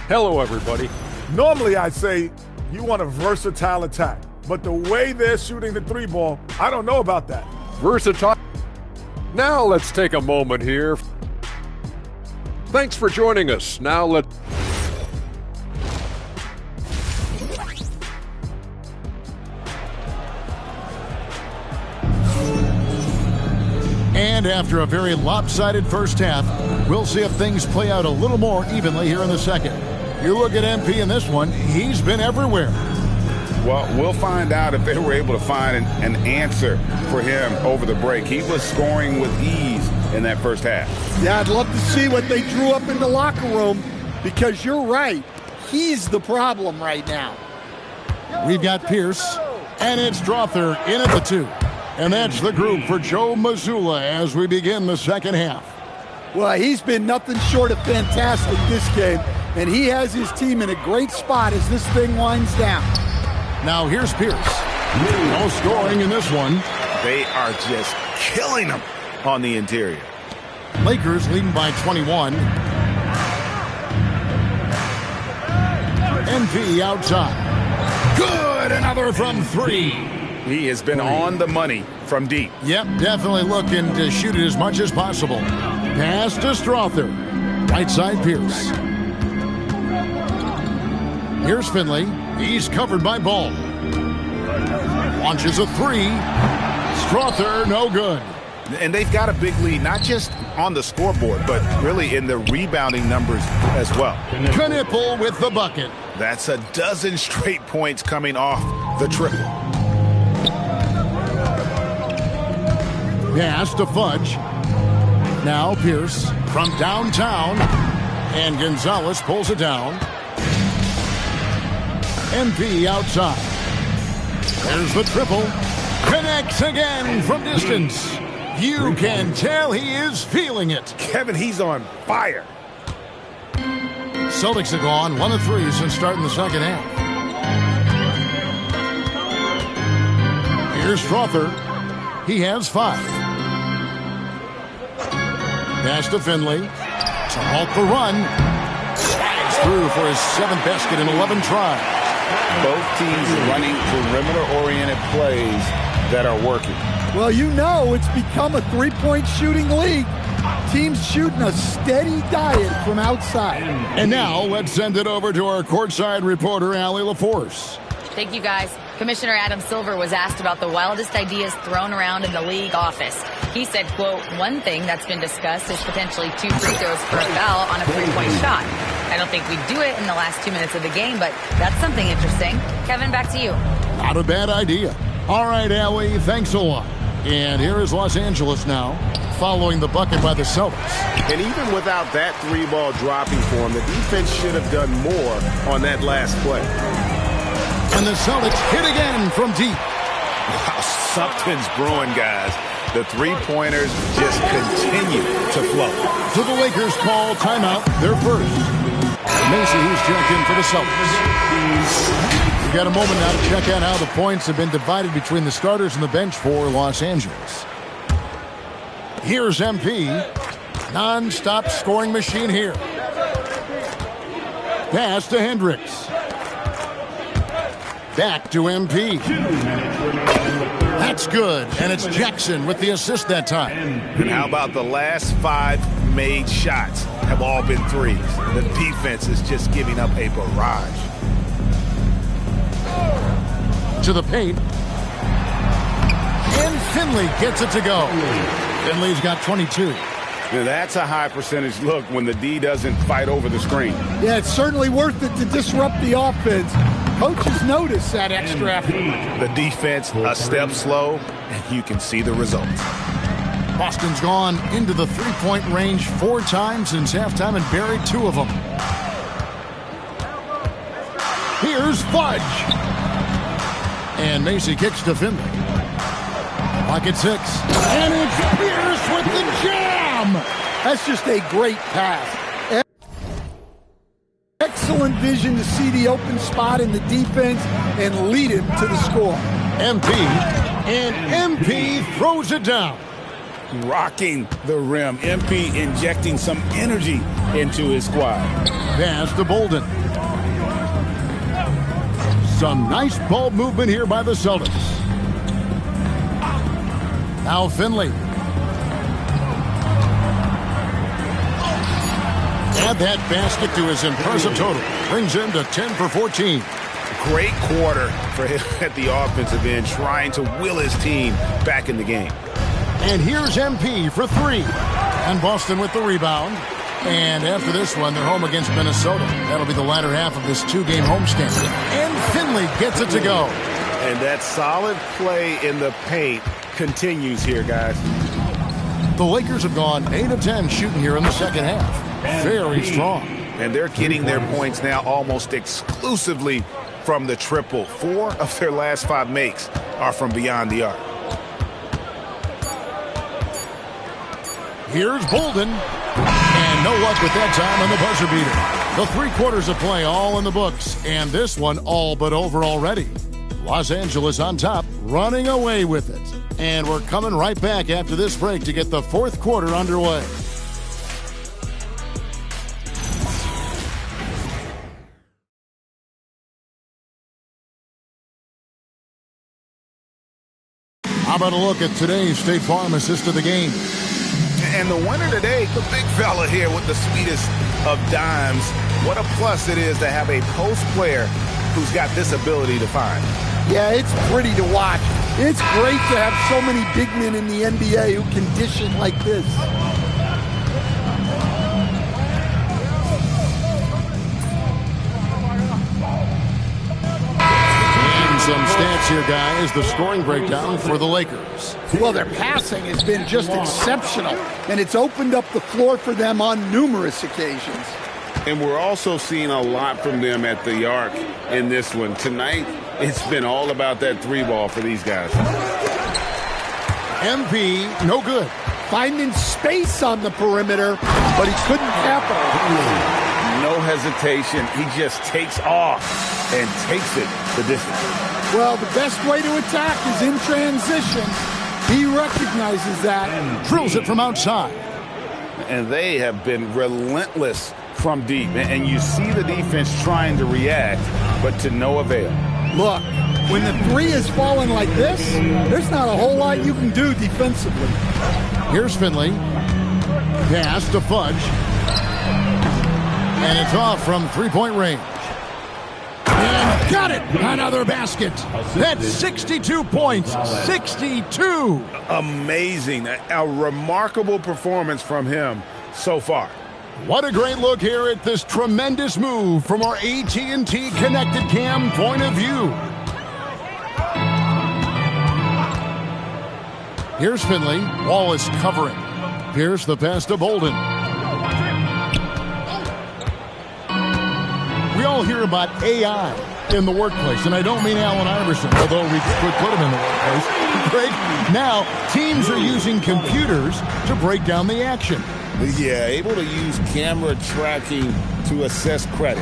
Hello, everybody. Normally, I'd say you want a versatile attack, but the way they're shooting the three ball, I don't know about that. Versatile. Now let's take a moment here. Thanks for joining us. Now let's... And after a very lopsided first half, we'll see if things play out a little more evenly here in the second. You look at MP in this one, he's been everywhere. Well, we'll find out if they were able to find an answer for him over the break. He was scoring with ease in that first half. Yeah, I'd love to see what they drew up in the locker room, because you're right. He's the problem right now. We've got Pierce, and it's Strother in at the 2. And that's the group for Joe Mazzulla as we begin the second half. Well, he's been nothing short of fantastic this game, and he has his team in a great spot as this thing winds down. Now here's Pierce. No scoring in this one. They are just killing them on the interior. Lakers leading by 21. MP outside. Good, another from 3. He has been on the money from deep. Yep, definitely looking to shoot it as much as possible. Pass to Strother. Right side Pierce. Here's Finley. He's covered by Ball. Launches a three. Strother, no good. And they've got a big lead, not just on the scoreboard, but really in the rebounding numbers as well. Knipple with the bucket. That's a dozen straight points coming off the triple. Pass to Fudge. Now Pierce from downtown. And Gonzalez pulls it down. MP outside. There's the triple. Connects again from distance. You can tell he is feeling it. Kevin, he's on fire. Celtics have gone 1 of 3 since starting the second half. Here's Strother. He has 5. Pass to Finley. To halt the run. Slides through for his 7th basket in 11 tries. Both teams running perimeter-oriented plays that are working. Well, you know it's become a three-point shooting league. Teams shooting a steady diet from outside. And now let's send it over to our courtside reporter, Allie LaForce. Thank you, guys. Commissioner Adam Silver was asked about the wildest ideas thrown around in the league office. He said, quote, one thing that's been discussed is potentially 2 free throws for a foul on a 3-point shot. I don't think we'd do it in the last 2 minutes of the game, but that's something interesting. Kevin, back to you. Not a bad idea. All right, Allie, thanks a lot. And here is Los Angeles now, following the bucket by the Celtics. And even without that 3-ball dropping for him, the defense should have done more on that last play. And the Celtics hit again from deep. Wow, something's brewing, guys. The 3-pointers just continue to flow. So the Lakers call timeout, their first. Macy, who's checked in for the Celtics. We've got a moment now to check out how the points have been divided between the starters and the bench for Los Angeles. Here's MP. Non-stop scoring machine here. Pass to Hendricks. Back to MP. That's good, and it's Jackson with the assist that time. And how about the last 5 made shots have all been threes? The defense is just giving up a barrage. To the paint. And Finley gets it to go. Finley's got 22. Now that's a high percentage look when the D doesn't fight over the screen. Yeah, it's certainly worth it to disrupt the offense. Coaches notice that extra effort. The defense a step slow, and you can see the results. Boston's gone into the 3-point range 4 times since halftime and buried 2 of them. Here's Fudge. And Macy kicks to Finley. Pocket 6. And it's Pierce with the jam. That's just a great pass. Excellent vision to see the open spot in the defense and lead him to the score. MP. And MP throws it down. Rocking the rim. MP injecting some energy into his squad. Pass to Bolden. Some nice ball movement here by the Celtics. Now Finley. Add that basket to his impressive total. Brings him to 10 for 14. Great quarter for him at the offensive end, trying to will his team back in the game. And here's MP for 3. And Boston with the rebound. And after this one, they're home against Minnesota. That'll be the latter half of this 2-game homestand. And Finley gets it to go. And that solid play in the paint continues here, guys. The Lakers have gone 8 of 10 shooting here in the second half. Very strong. And they're getting their points now almost exclusively from the triple. 4 of their last 5 makes are from beyond the arc. Here's Bolden. And no luck with that time on the buzzer beater. The 3 quarters of play all in the books. And this one all but over already. Los Angeles on top, running away with it. And we're coming right back after this break to get the 4th quarter underway. How about a look at today's State Farm assist of the game? And the winner today, the big fella here with the sweetest of dimes. What a plus it is to have a post player who's got this ability to find. Yeah, it's pretty to watch. It's great to have so many big men in the NBA who can dish it like this. Some stats here, guys. The scoring breakdown for the Lakers. Well, their passing has been just exceptional, and it's opened up the floor for them on numerous occasions. And we're also seeing a lot from them at the arc in this one. Tonight, it's been all about that three ball for these guys. MP, no good. Finding space on the perimeter, but he couldn't capitalize. No hesitation. He just takes off and takes it the distance. Well, the best way to attack is in transition. He recognizes that. And drills it from outside. And they have been relentless from deep. And you see the defense trying to react, but to no avail. Look, when the three is falling like this, there's not a whole lot you can do defensively. Here's Finley. Pass to Fudge. And it's off from three-point range. And got it! Another basket. That's 62 points. 62! Amazing. A remarkable performance from him so far. What a great look here at this tremendous move from our AT&T Connected Cam point of view. Here's Finley. Wallace covering. Here's the pass to Bolden. We all hear about AI in the workplace, and I don't mean Allen Iverson, although we could put him in the workplace. Great. Now, teams are using computers to break down the action. Yeah, able to use camera tracking to assess credit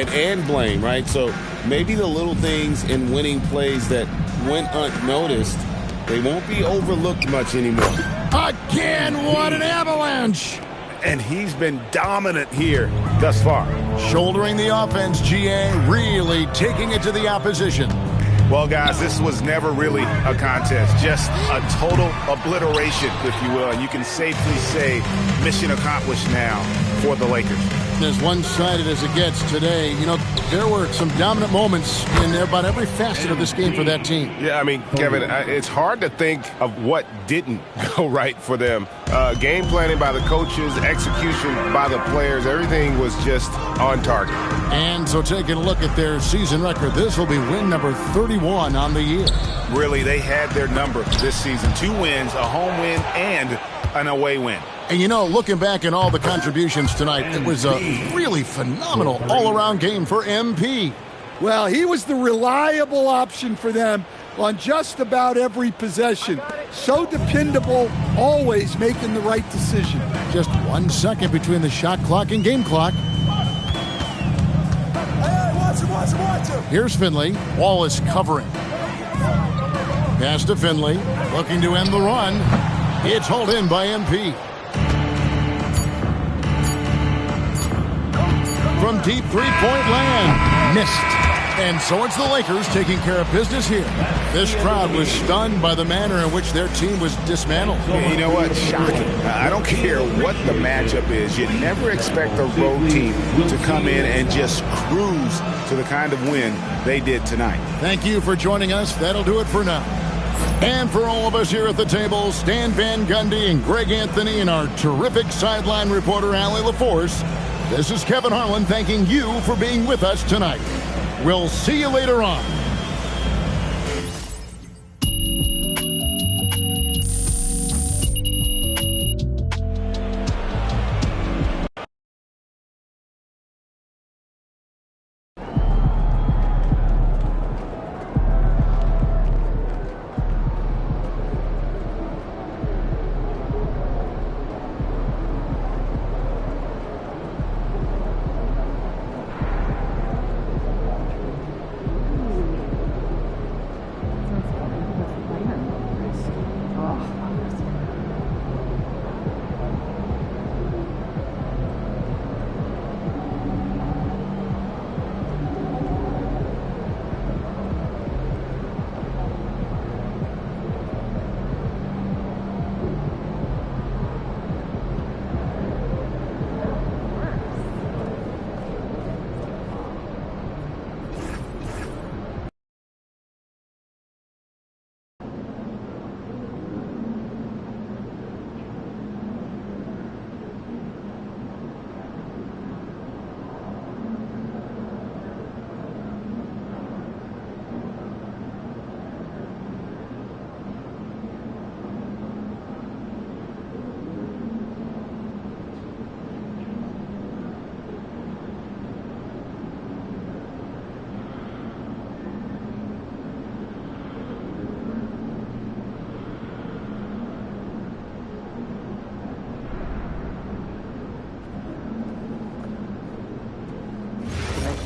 and blame, right? So maybe the little things in winning plays that went unnoticed, they won't be overlooked much anymore. Again, what an avalanche! And he's been dominant here thus far. Shouldering the offense, GA, really taking it to the opposition. Well, guys, this was never really a contest, just a total obliteration, if you will. And you can safely say mission accomplished now for the Lakers. As one-sided as it gets today, you know, there were some dominant moments in about every facet of this game for that team. Yeah, I mean, Kevin, it's hard to think of what didn't go right for them. Game planning by the coaches, execution by the players, everything was just on target. And so taking a look at their season record, this will be win number 31 on the year. Really, they had their number this season. 2 wins, a home win, and an away win. And, you know, looking back at all the contributions tonight, it was a really phenomenal all-around game for MP. Well, he was the reliable option for them on just about every possession. So dependable, always making the right decision. Just 1 second between the shot clock and game clock. Watch him. Here's Finley. Wallace covering. Pass to Finley. Looking to end the run. It's hauled in by MP. From deep three-point land. Missed. And so it's the Lakers taking care of business here. This crowd was stunned by the manner in which their team was dismantled. You know what? Shocking. I don't care what the matchup is. You never expect a road team to come in and just cruise to the kind of win they did tonight. Thank you for joining us. That'll do it for now. And for all of us here at the table, Stan Van Gundy and Greg Anthony and our terrific sideline reporter, Allie LaForce, this is Kevin Harlan thanking you for being with us tonight. We'll see you later on.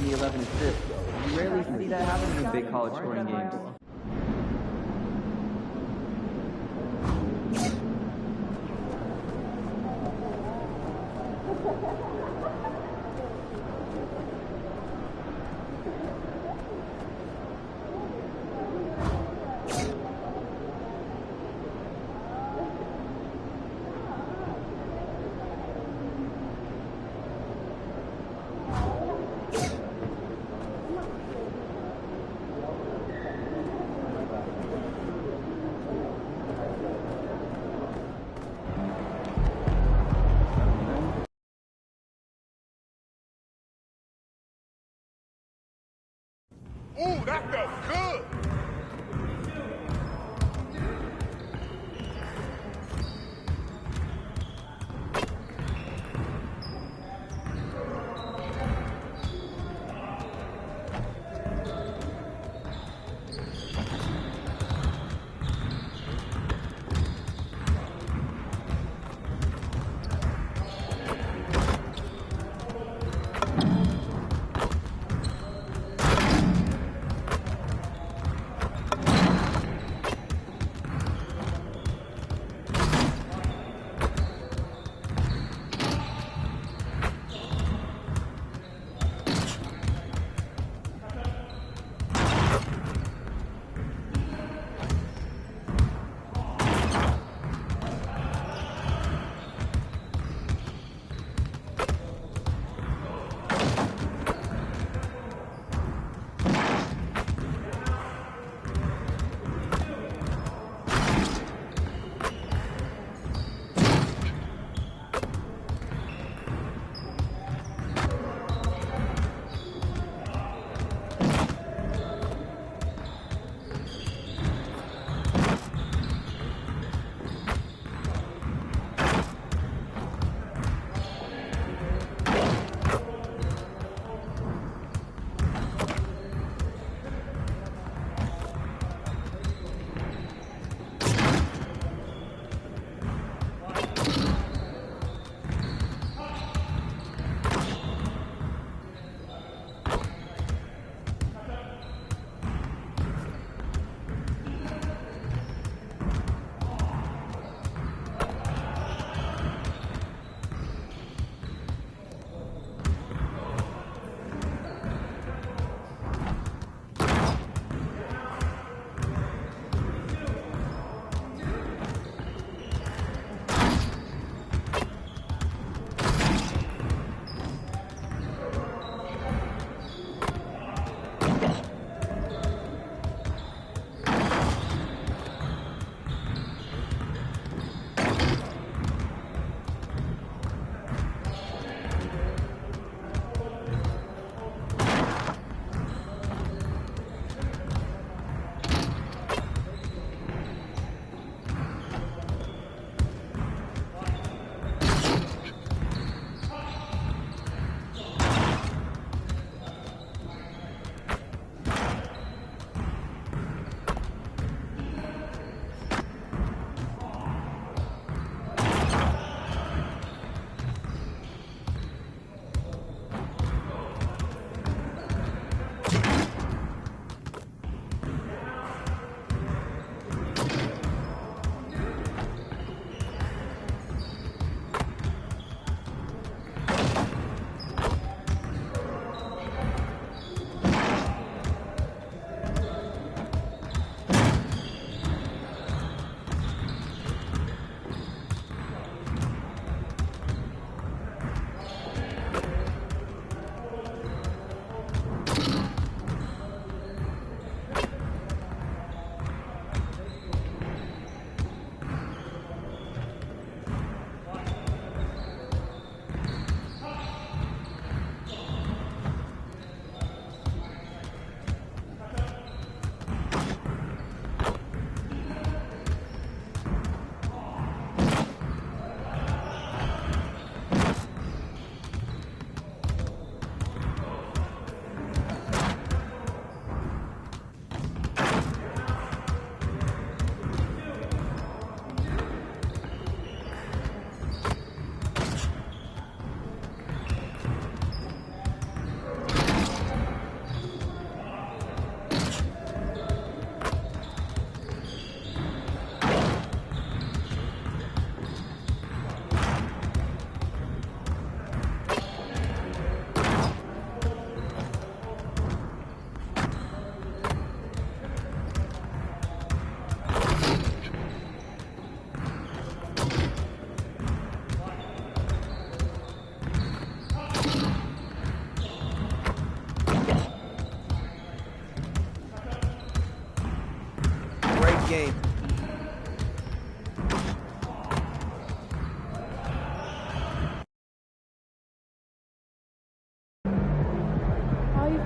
the 11 assists. You rarely see that happen in big college scoring games. Ooh, that felt good.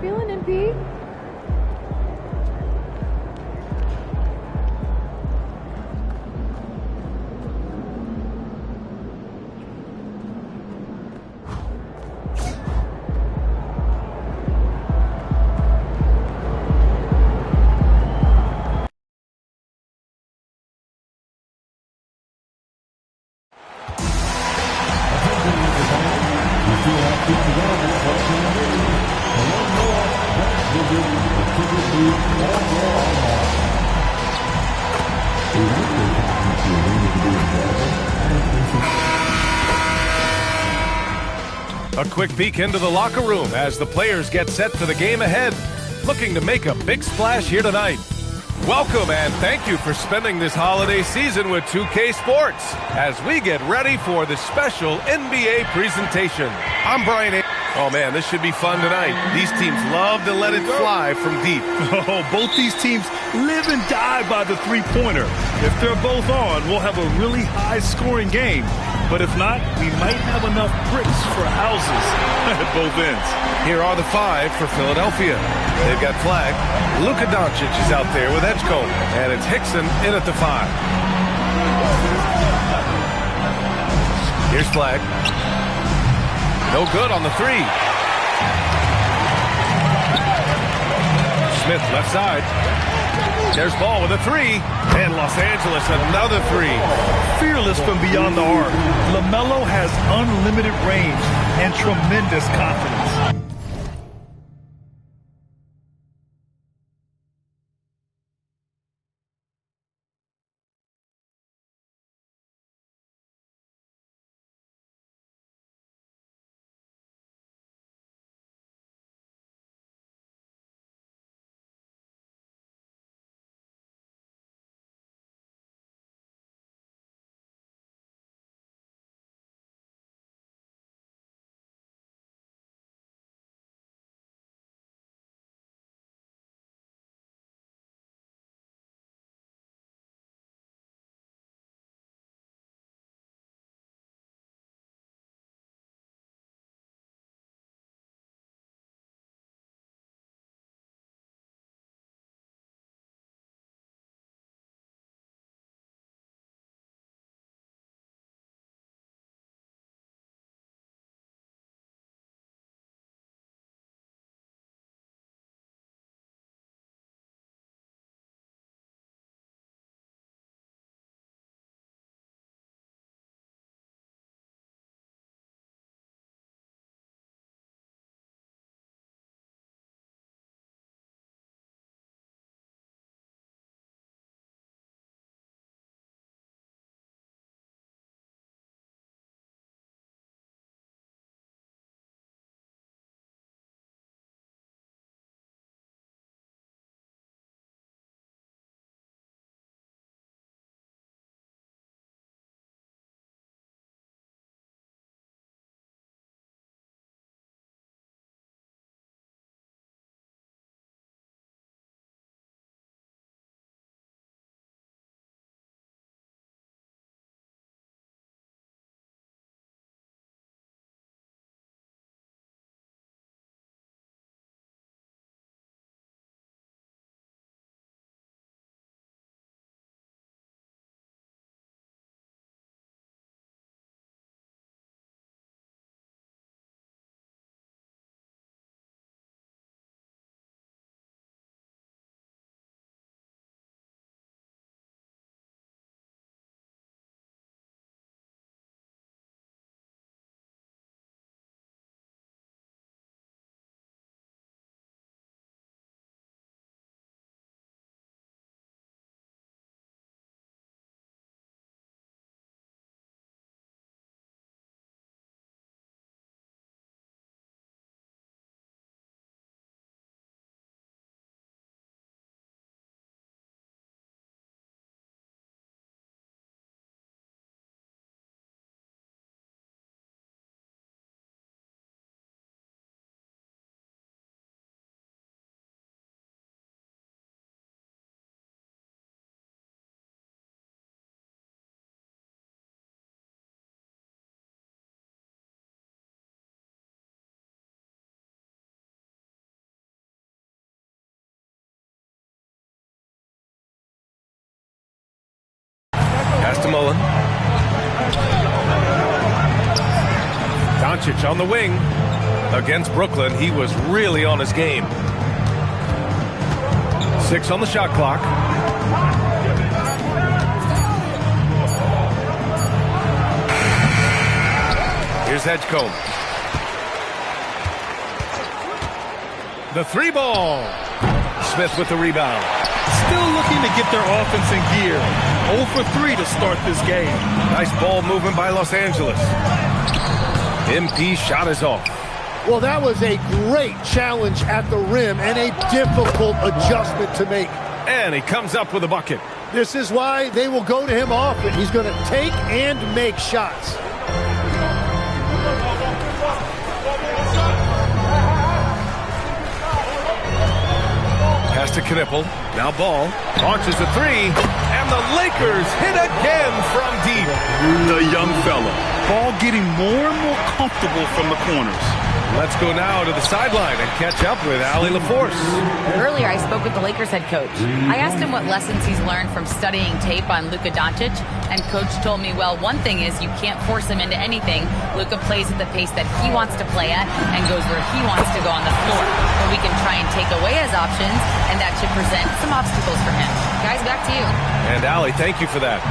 feeling, MP? A quick peek into the locker room as the players get set for the game ahead, looking to make a big splash here tonight. Welcome and thank you for spending this holiday season with 2K Sports as we get ready for the special NBA presentation. I'm Brian. Oh man, this should be fun tonight. These teams love to let it fly from deep. Oh, both these teams live and die by the three-pointer. If they're both on, we'll have a really high-scoring game. But if not, we might have enough bricks for houses at both ends. Here are the five for Philadelphia. They've got Flag. Luka Doncic is out there with Edgecombe. And it's Hickson in at the five. Here's Flag. No good on the three. Smith left side. There's Ball with a three. And Los Angeles another three. Fearless from beyond the arc. LaMelo has unlimited range and tremendous confidence. Doncic on the wing. Against Brooklyn, he was really on his game. 6 on the shot clock. Here's Edgecombe. The 3 ball. Smith with the rebound. Still looking to get their offense in gear. 0 for 3 to start this game. Nice ball movement by Los Angeles. MP shot is off. Well, that was a great challenge at the rim and a difficult adjustment to make. And he comes up with a bucket. This is why they will go to him often. He's going to take and make shots. Pass to Knipple. Now Ball. Launches a 3. And the Lakers hit again from deep. The young fella. Ball getting more and more comfortable from the corners. Let's go now to the sideline and catch up with Allie LaForce. Earlier, I spoke with the Lakers head coach. I asked him what lessons he's learned from studying tape on Luka Doncic, and coach told me, well, one thing is you can't force him into anything. Luka plays at the pace that he wants to play at and goes where he wants to go on the floor. But we can try and take away his options, and that should present some obstacles for him. Guys, back to you. And Allie, thank you for that.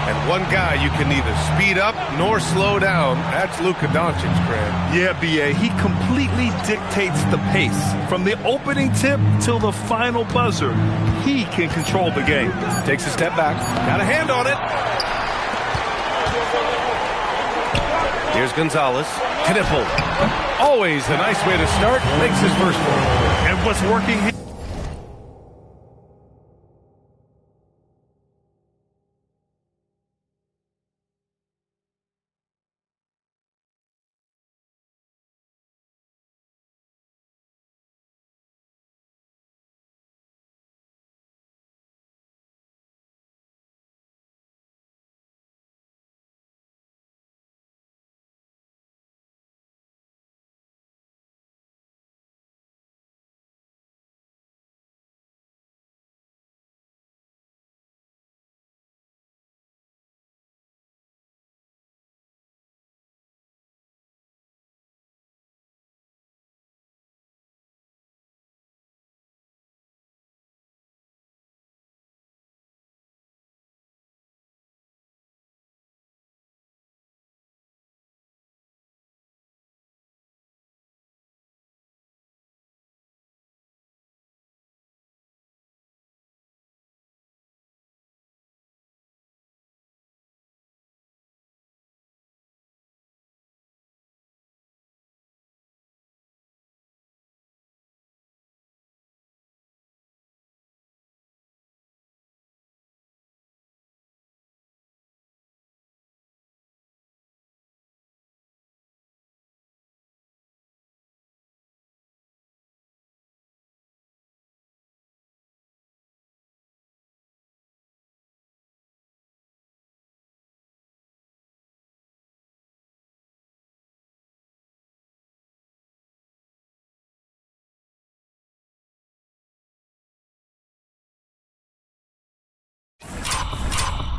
And one guy you can neither speed up nor slow down. That's Luka Doncic, Grant. Yeah, B.A. He completely dictates the pace. From the opening tip till the final buzzer, he can control the game. Takes a step back. Got a hand on it. Here's Gonzalez. Knipple. Always a nice way to start. Makes his first one. And what's working here?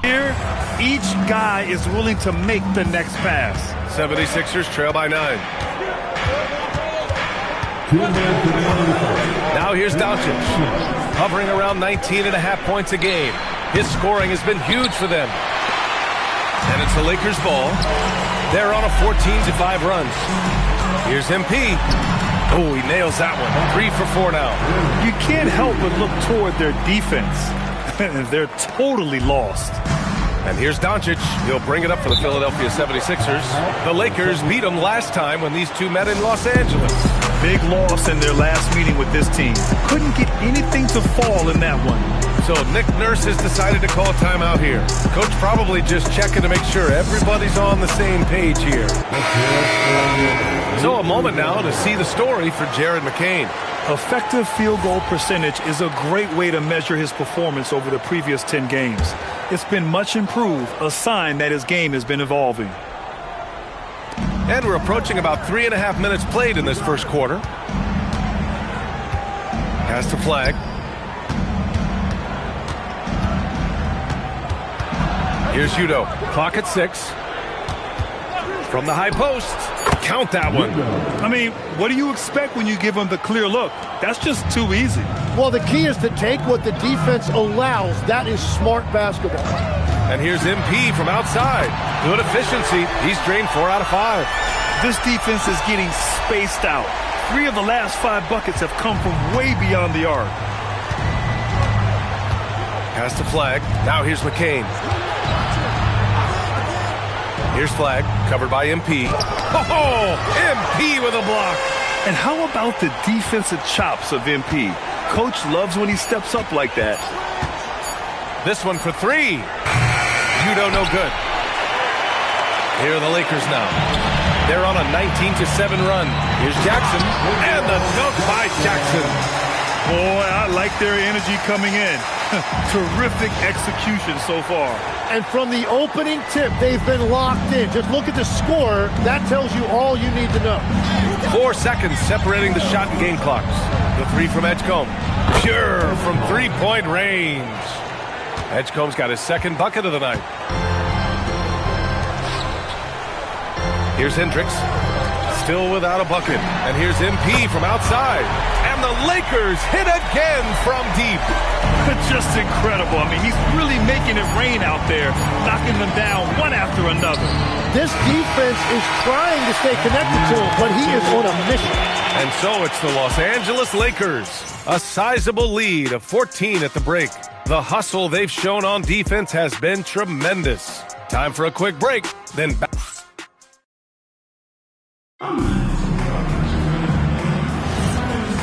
Here, each guy is willing to make the next pass. 76ers trail by 9. Now here's Doncic, hovering around 19.5 points a game. His scoring has been huge for them. And it's the Lakers ball. They're on a 14-5 run. Here's MP. Oh, he nails that one. 3 for 4 now. You can't help but look toward their defense. They're totally lost. And here's Doncic. He'll bring it up for the Philadelphia 76ers. The Lakers beat them last time when these two met in Los Angeles. Big loss in their last meeting with this team. Couldn't get anything to fall in that one. So Nick Nurse has decided to call timeout here. Coach probably just checking to make sure everybody's on the same page here. So a moment now to see the story for Jared McCain. Effective field goal percentage is a great way to measure his performance over the previous 10 games. It's been much improved, a sign that his game has been evolving. And we're approaching about 3.5 minutes played in this first quarter. Pass to Flag. Here's Udo. Clock at 6. From the high post. Count that one. I mean, what do you expect when you give them the clear look? That's just too easy. Well, the key is to take what the defense allows. That is smart basketball. And here's MP from outside. Good efficiency. He's drained 4 out of 5. This defense is getting spaced out. 3 of the last 5 buckets have come from way beyond the arc. Pass to Flag. Now here's McCain. Here's Flag, covered by MP. Oh, MP with a block. And how about the defensive chops of MP? Coach loves when he steps up like that. This one for 3. Judo no good. Here are the Lakers now. They're on a 19-7 run. Here's Jackson, and the dunk by Jackson. Boy, I like their energy coming in. Terrific execution so far. And from the opening tip, they've been locked in. Just look at the score. That tells you all you need to know. 4 seconds separating the shot and game clocks. The 3 from Edgecombe. Pure from 3-point range. Edgecombe's got his 2nd bucket of the night. Here's Hendricks. Still without a bucket. And here's MP from outside. And the Lakers hit again from deep. Just incredible. I mean, he's really making it rain out there, knocking them down one after another. This defense is trying to stay connected to him, but he is on a mission. And so it's the Los Angeles Lakers. A sizable lead of 14 at the break. The hustle they've shown on defense has been tremendous. Time for a quick break, then back.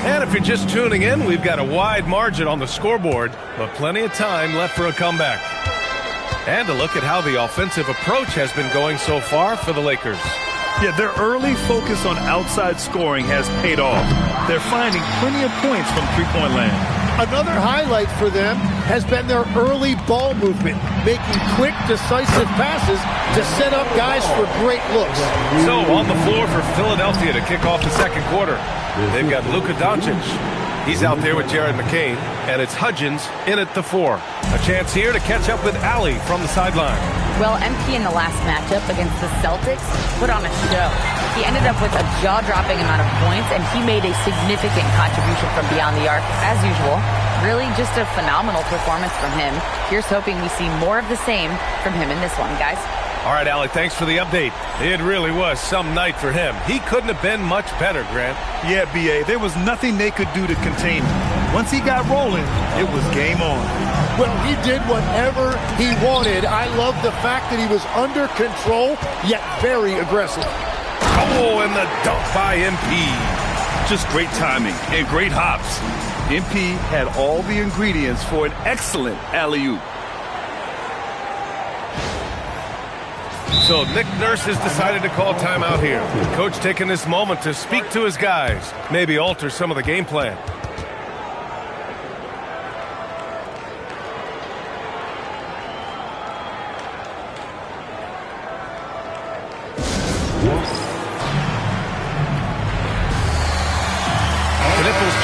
And if you're just tuning in, we've got a wide margin on the scoreboard, but plenty of time left for a comeback. And a look at how the offensive approach has been going so far for the Lakers. Yeah, their early focus on outside scoring has paid off. They're finding plenty of points from three-point land. Another highlight for them has been their early ball movement, making quick, decisive passes to set up guys for great looks. So on the floor for Philadelphia to kick off the 2nd quarter, they've got Luka Doncic. He's out there with Jared McCain, and it's Hudgens in at the 4. A chance here to catch up with Allie from the sideline. Well, MP in the last matchup against the Celtics put on a show. He ended up with a jaw-dropping amount of points, and he made a significant contribution from beyond the arc, as usual. Really just a phenomenal performance from him. Here's hoping we see more of the same from him in this one, guys. All right, Allie, thanks for the update. It really was some night for him. He couldn't have been much better, Grant. Yeah, B.A., there was nothing they could do to contain him. Once he got rolling, it was game on. Well, he did whatever he wanted. I love the fact that he was under control, yet very aggressive. Oh, and the dunk by MP. Just great timing and great hops. MP had all the ingredients for an excellent alley-oop. So Nick Nurse has decided to call timeout here. Coach taking this moment to speak to his guys, maybe alter some of the game plan.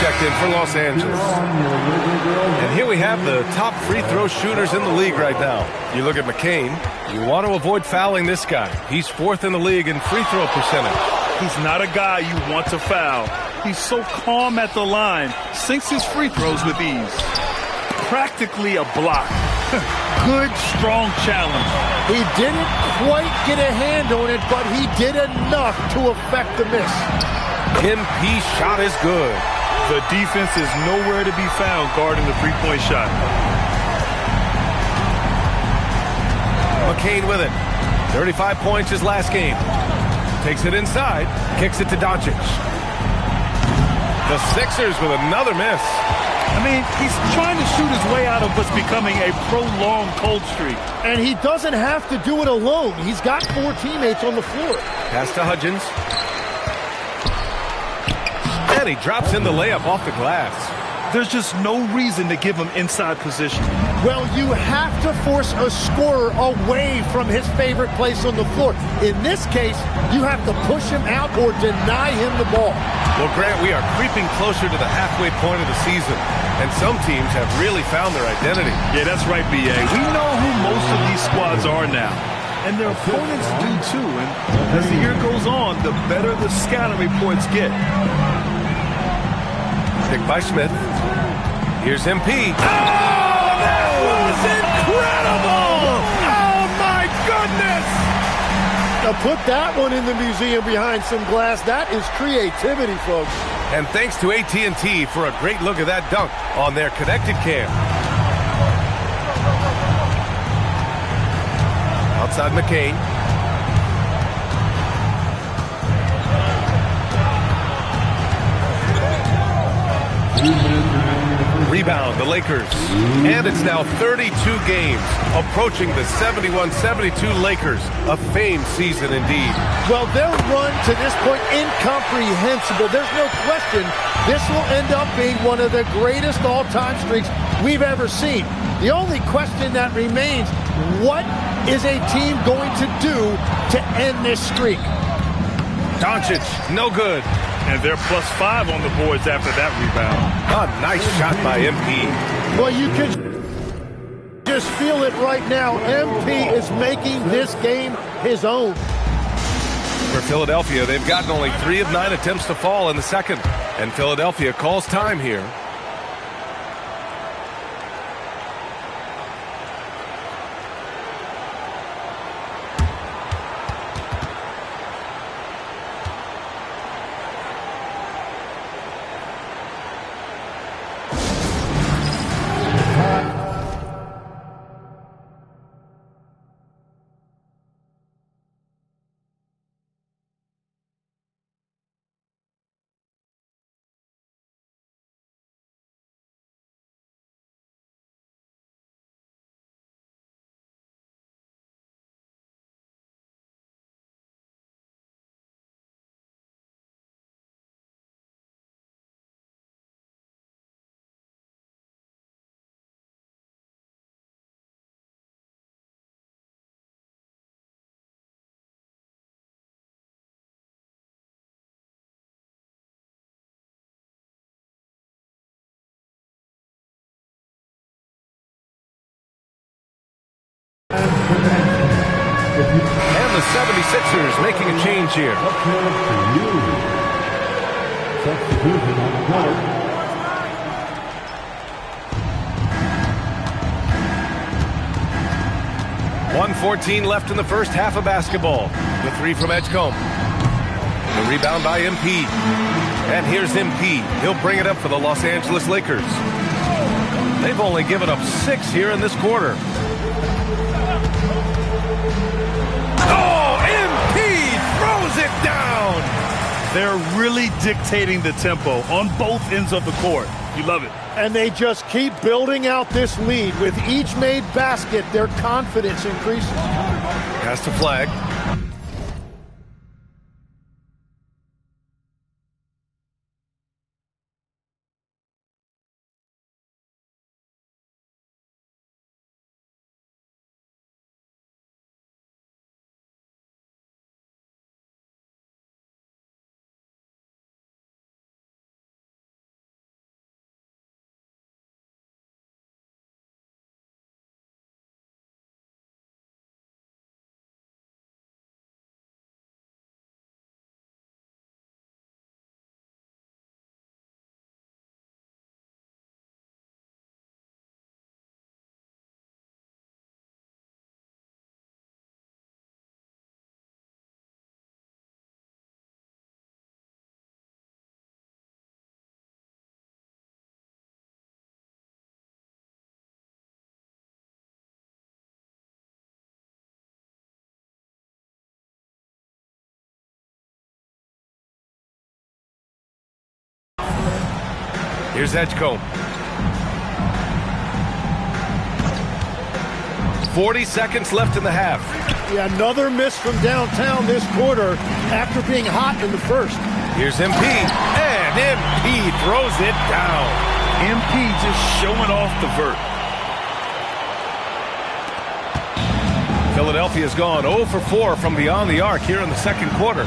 Checked in for Los Angeles. And here we have the top free throw shooters in the league right now. You look at McCain, you want to avoid fouling this guy. He's 4th in the league in free throw percentage. He's not a guy you want to foul. He's so calm at the line, sinks his free throws with ease. Practically a block. Good, strong challenge. He didn't quite get a hand on it, but he did enough to affect the miss. MP shot is good. The defense is nowhere to be found guarding the three-point shot. McCain with it. 35 points his last game. Takes it inside. Kicks it to Doncic. The Sixers with another miss. I mean, he's trying to shoot his way out of what's becoming a prolonged cold streak. And he doesn't have to do it alone. He's got 4 teammates on the floor. Pass to Hudgens. And he drops in the layup off the glass. There's just no reason to give him inside position. Well, you have to force a scorer away from his favorite place on the floor. In this case, you have to push him out or deny him the ball. Well, Grant, we are creeping closer to the halfway point of the season, and some teams have really found their identity. Yeah, that's right, B.A. We know who most of these squads are now, and their opponents do too, and As the year goes on, the better the scouting reports get. Picked by Smith. Here's MP. Oh, that was incredible! Oh, my goodness! Now put that one in the museum behind some glass. That is creativity, folks. And thanks to AT&T for a great look at that dunk on their connected cam. Outside McCain. Rebound, the Lakers. And it's now 32 games, approaching the 71-72 Lakers. A famed season indeed. Well, their run to this point, incomprehensible. There's no question this will end up being one of the greatest all-time streaks we've ever seen. The only question that remains, what is a team going to do to end this streak? Doncic, no good. And they're +5 on the boards after that rebound. A nice shot by MP. Well, you can just feel it right now. MP is making this game his own. For Philadelphia, they've gotten only 3 of 9 attempts to fall in the second. And Philadelphia calls time here. And the 76ers making a change here. Substitution on the court. 1:14 left in the first half of basketball. The 3 from Edgecombe. The rebound by MP. And here's MP. He'll bring it up for the Los Angeles Lakers. They've only given up 6 here in this quarter. Oh, MP throws it down! They're really dictating the tempo on both ends of the court. You love it. And they just keep building out this lead. With each made basket, their confidence increases. Pass to Flag. Here's Edgecombe. 40 seconds left in the half. Yeah, another miss from downtown this quarter after being hot in the first. Here's MP, and MP throws it down. MP just showing off the vert. Philadelphia's gone 0 for 4 from beyond the arc here in the second quarter.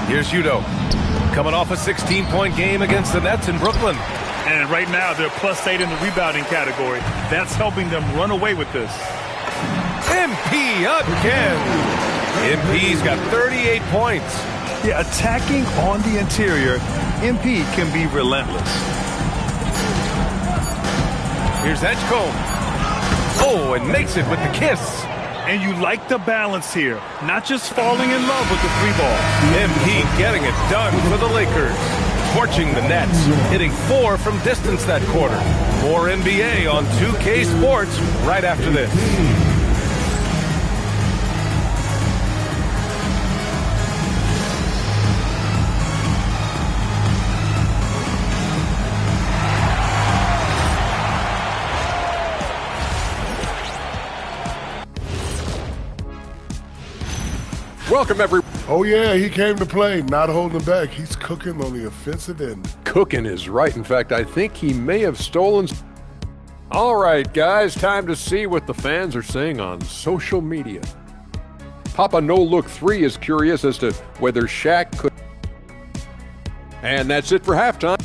Here's Udo, coming off a 16-point game against the Nets in Brooklyn. And right now, they're +8 in the rebounding category. That's helping them run away with this. MP again. MP's got 38 points. Yeah, attacking on the interior, MP can be relentless. Here's Edgecombe. Oh, and makes it with the kiss. And you like the balance here, not just falling in love with the three ball. MP getting it done for the Lakers. Torching the Nets, hitting 4 from distance that quarter. More NBA on 2K Sports right after this. Welcome, everyone. Oh, yeah, he came to play, not holding back. He's cooking on the offensive end. Cooking is right. In fact, I think he may have stolen. All right, guys, time to see what the fans are saying on social media. Papa No Look 3 is curious as to whether Shaq could. And that's it for halftime.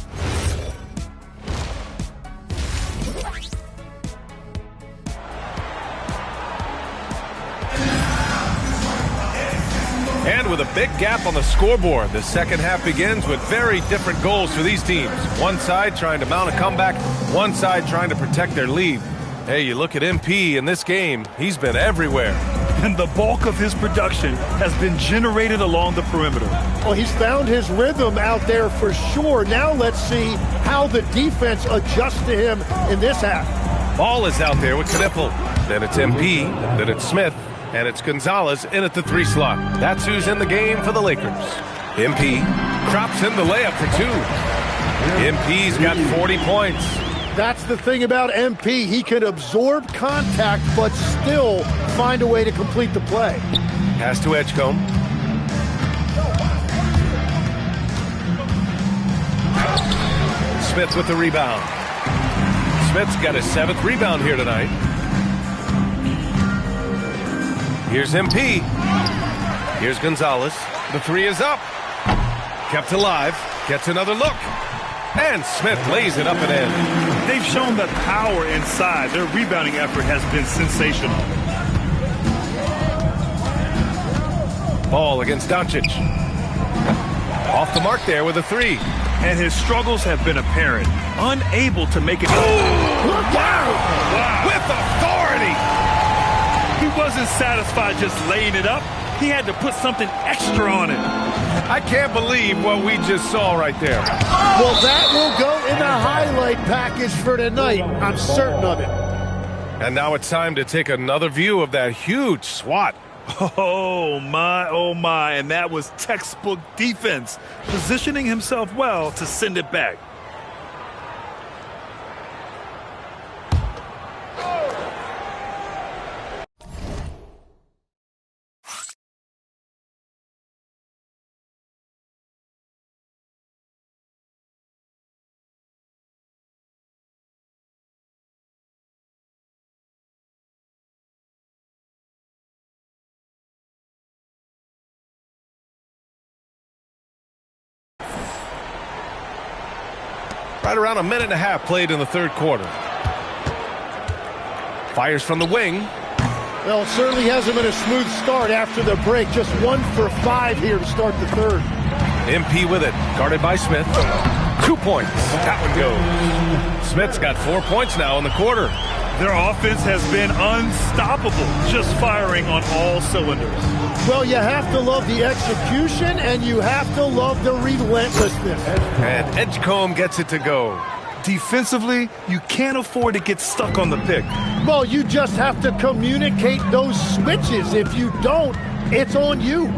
And with a big gap on the scoreboard, the second half begins with very different goals for these teams. One side trying to mount a comeback, one side trying to protect their lead. Hey, you look at MP in this game, he's been everywhere. And the bulk of his production has been generated along the perimeter. Well, he's found his rhythm out there for sure. Now let's see how the defense adjusts to him in this half. Ball is out there with Knipple. Then it's MP, then it's Smith, and it's Gonzalez in at the 3 slot. That's who's in the game for the Lakers. MP crops in the layup for 2. MP's got 40 points. That's the thing about MP. He can absorb contact, but still find a way to complete the play. Pass to Edgecombe. Smith with the rebound. Smith's got his 7th rebound here tonight. Here's MP. Here's Gonzalez. The 3 is up. Kept alive. Gets another look. And Smith lays it up and in. They've shown that power inside. Their rebounding effort has been sensational. Ball against Doncic. Off the mark there with a 3. And his struggles have been apparent. Unable to make it. Wow! With authority! He wasn't satisfied just laying it up. He had to put something extra on it. I can't believe what we just saw right there. Well, that will go in the highlight package for tonight. I'm certain of it. And now it's time to take another view of that huge swat. Oh, my. And that was textbook defense, positioning himself well to send it back. Right around a minute and a half played in the 3rd quarter. Fires from the wing. Well, it certainly hasn't been a smooth start after the break. Just 1 for 5 here to start the 3rd. MP with it. Guarded by Smith. 2 points. That one goes. Smith's got 4 points now in the quarter. Their offense has been unstoppable, just firing on all cylinders. Well, you have to love the execution, and you have to love the relentlessness. And Edgecombe gets it to go. Defensively, you can't afford to get stuck on the pick. Well, you just have to communicate those switches. If you don't, it's on you.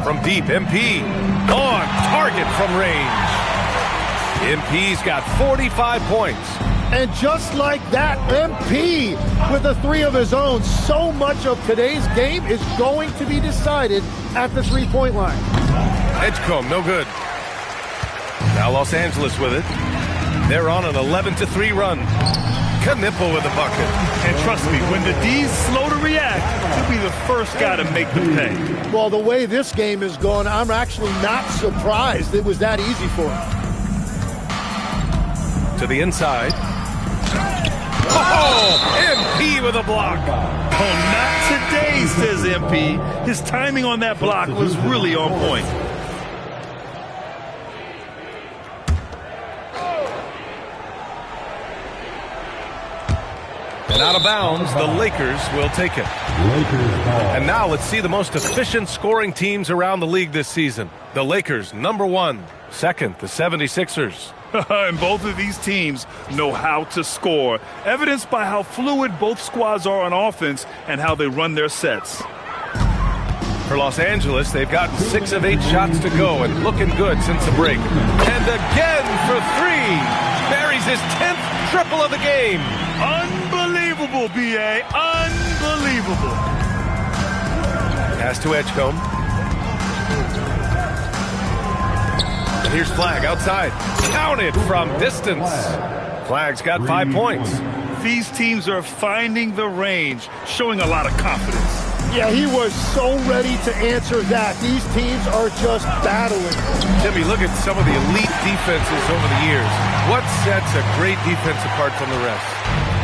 From deep, MP on target from range. MP's got 45 points. And just like that, MP with a 3 of his own. So much of today's game is going to be decided at the 3-point line. Edgecombe, no good. Now Los Angeles with it. They're on an 11-3 run. Knipple with the bucket. And trust me, when the D's slow to react, he'll be the first guy to make them pay. Well, the way this game is going, I'm actually not surprised it was that easy for him. To the inside. Oh, MP with a block. Oh, not today, says MP. His timing on that block was really on point. And out of bounds, the Lakers will take it. And now let's see the most efficient scoring teams around the league this season. The Lakers, number 1. Second, the 76ers. And both of these teams know how to score, evidenced by how fluid both squads are on offense and how they run their sets. For Los Angeles, they've gotten 6 of 8 shots to go and looking good since the break. And again for 3. Buries his 10th triple of the game. Unbelievable, B.A. Unbelievable. Pass to Edgecombe. And here's Flag outside. Counted from distance. Flag's got 5 points. These teams are finding the range, showing a lot of confidence. Yeah, he was so ready to answer that. These teams are just battling. Timmy, look at some of the elite defenses over the years. What sets a great defense apart from the rest?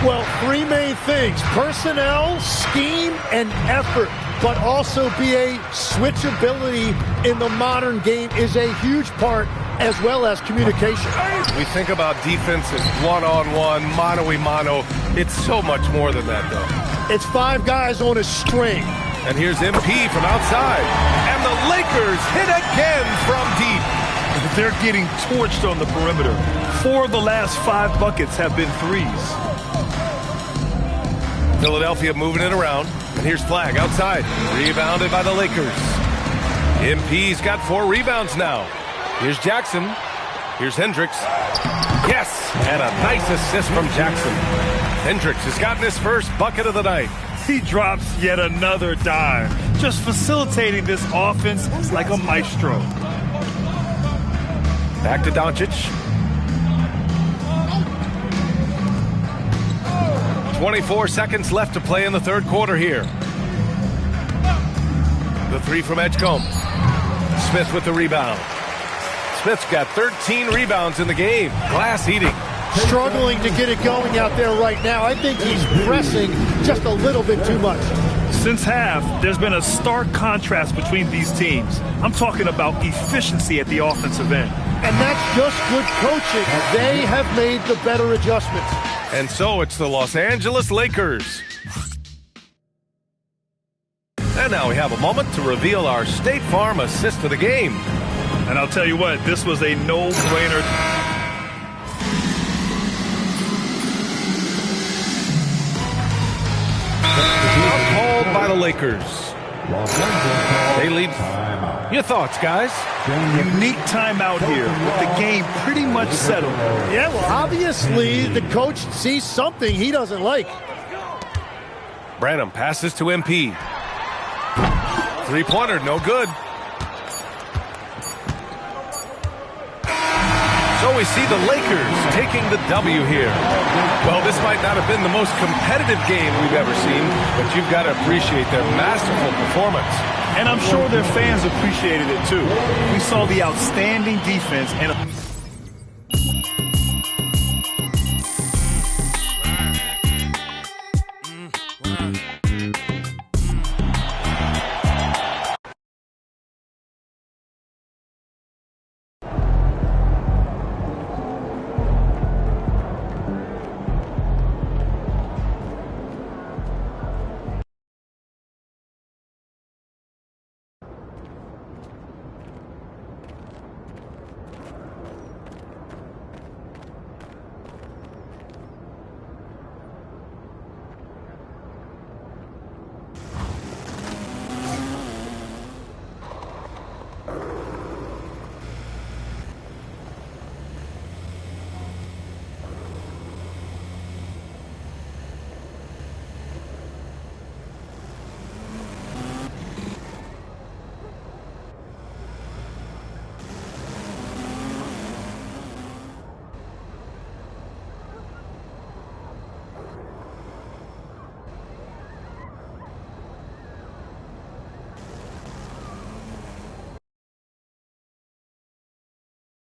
Well, 3 main things: personnel, scheme, and effort. But also, BA, switchability in the modern game is a huge part, as well as communication. We think about defense as one-on-one, mano-a-mano. It's so much more than that, though. It's 5 guys on a string. And here's MP from outside. And the Lakers hit again from deep. They're getting torched on the perimeter. 4 of the last 5 buckets have been threes. Philadelphia moving it around. And here's Flag outside. Rebounded by the Lakers. MP's got 4 rebounds now. Here's Jackson. Here's Hendricks. Yes! And a nice assist from Jackson. Hendricks has gotten his first bucket of the night. He drops yet another dime, just facilitating this offense like a maestro. Back to Doncic. 24 seconds left to play in the third quarter here. The 3 from Edgecombe. Smith with the rebound. Smith's got 13 rebounds in the game. Glass eating. Struggling to get it going out there right now. I think he's pressing just a little bit too much. Since half, there's been a stark contrast between these teams. I'm talking about efficiency at the offensive end. And that's just good coaching. They have made the better adjustments. And so it's the Los Angeles Lakers. And now we have a moment to reveal our State Farm assist of the game. And I'll tell you what, this was a no-brainer. Called by the Lakers. They lead. Your thoughts, guys? Unique timeout here with the game pretty much settled. Yeah, well, obviously the coach sees something he doesn't like. Branham passes to MP. 3-pointer, no good. So we see the Lakers taking the W here. Well, this might not have been the most competitive game we've ever seen, but you've got to appreciate their masterful performance. And I'm sure their fans appreciated it too. We saw the outstanding defense and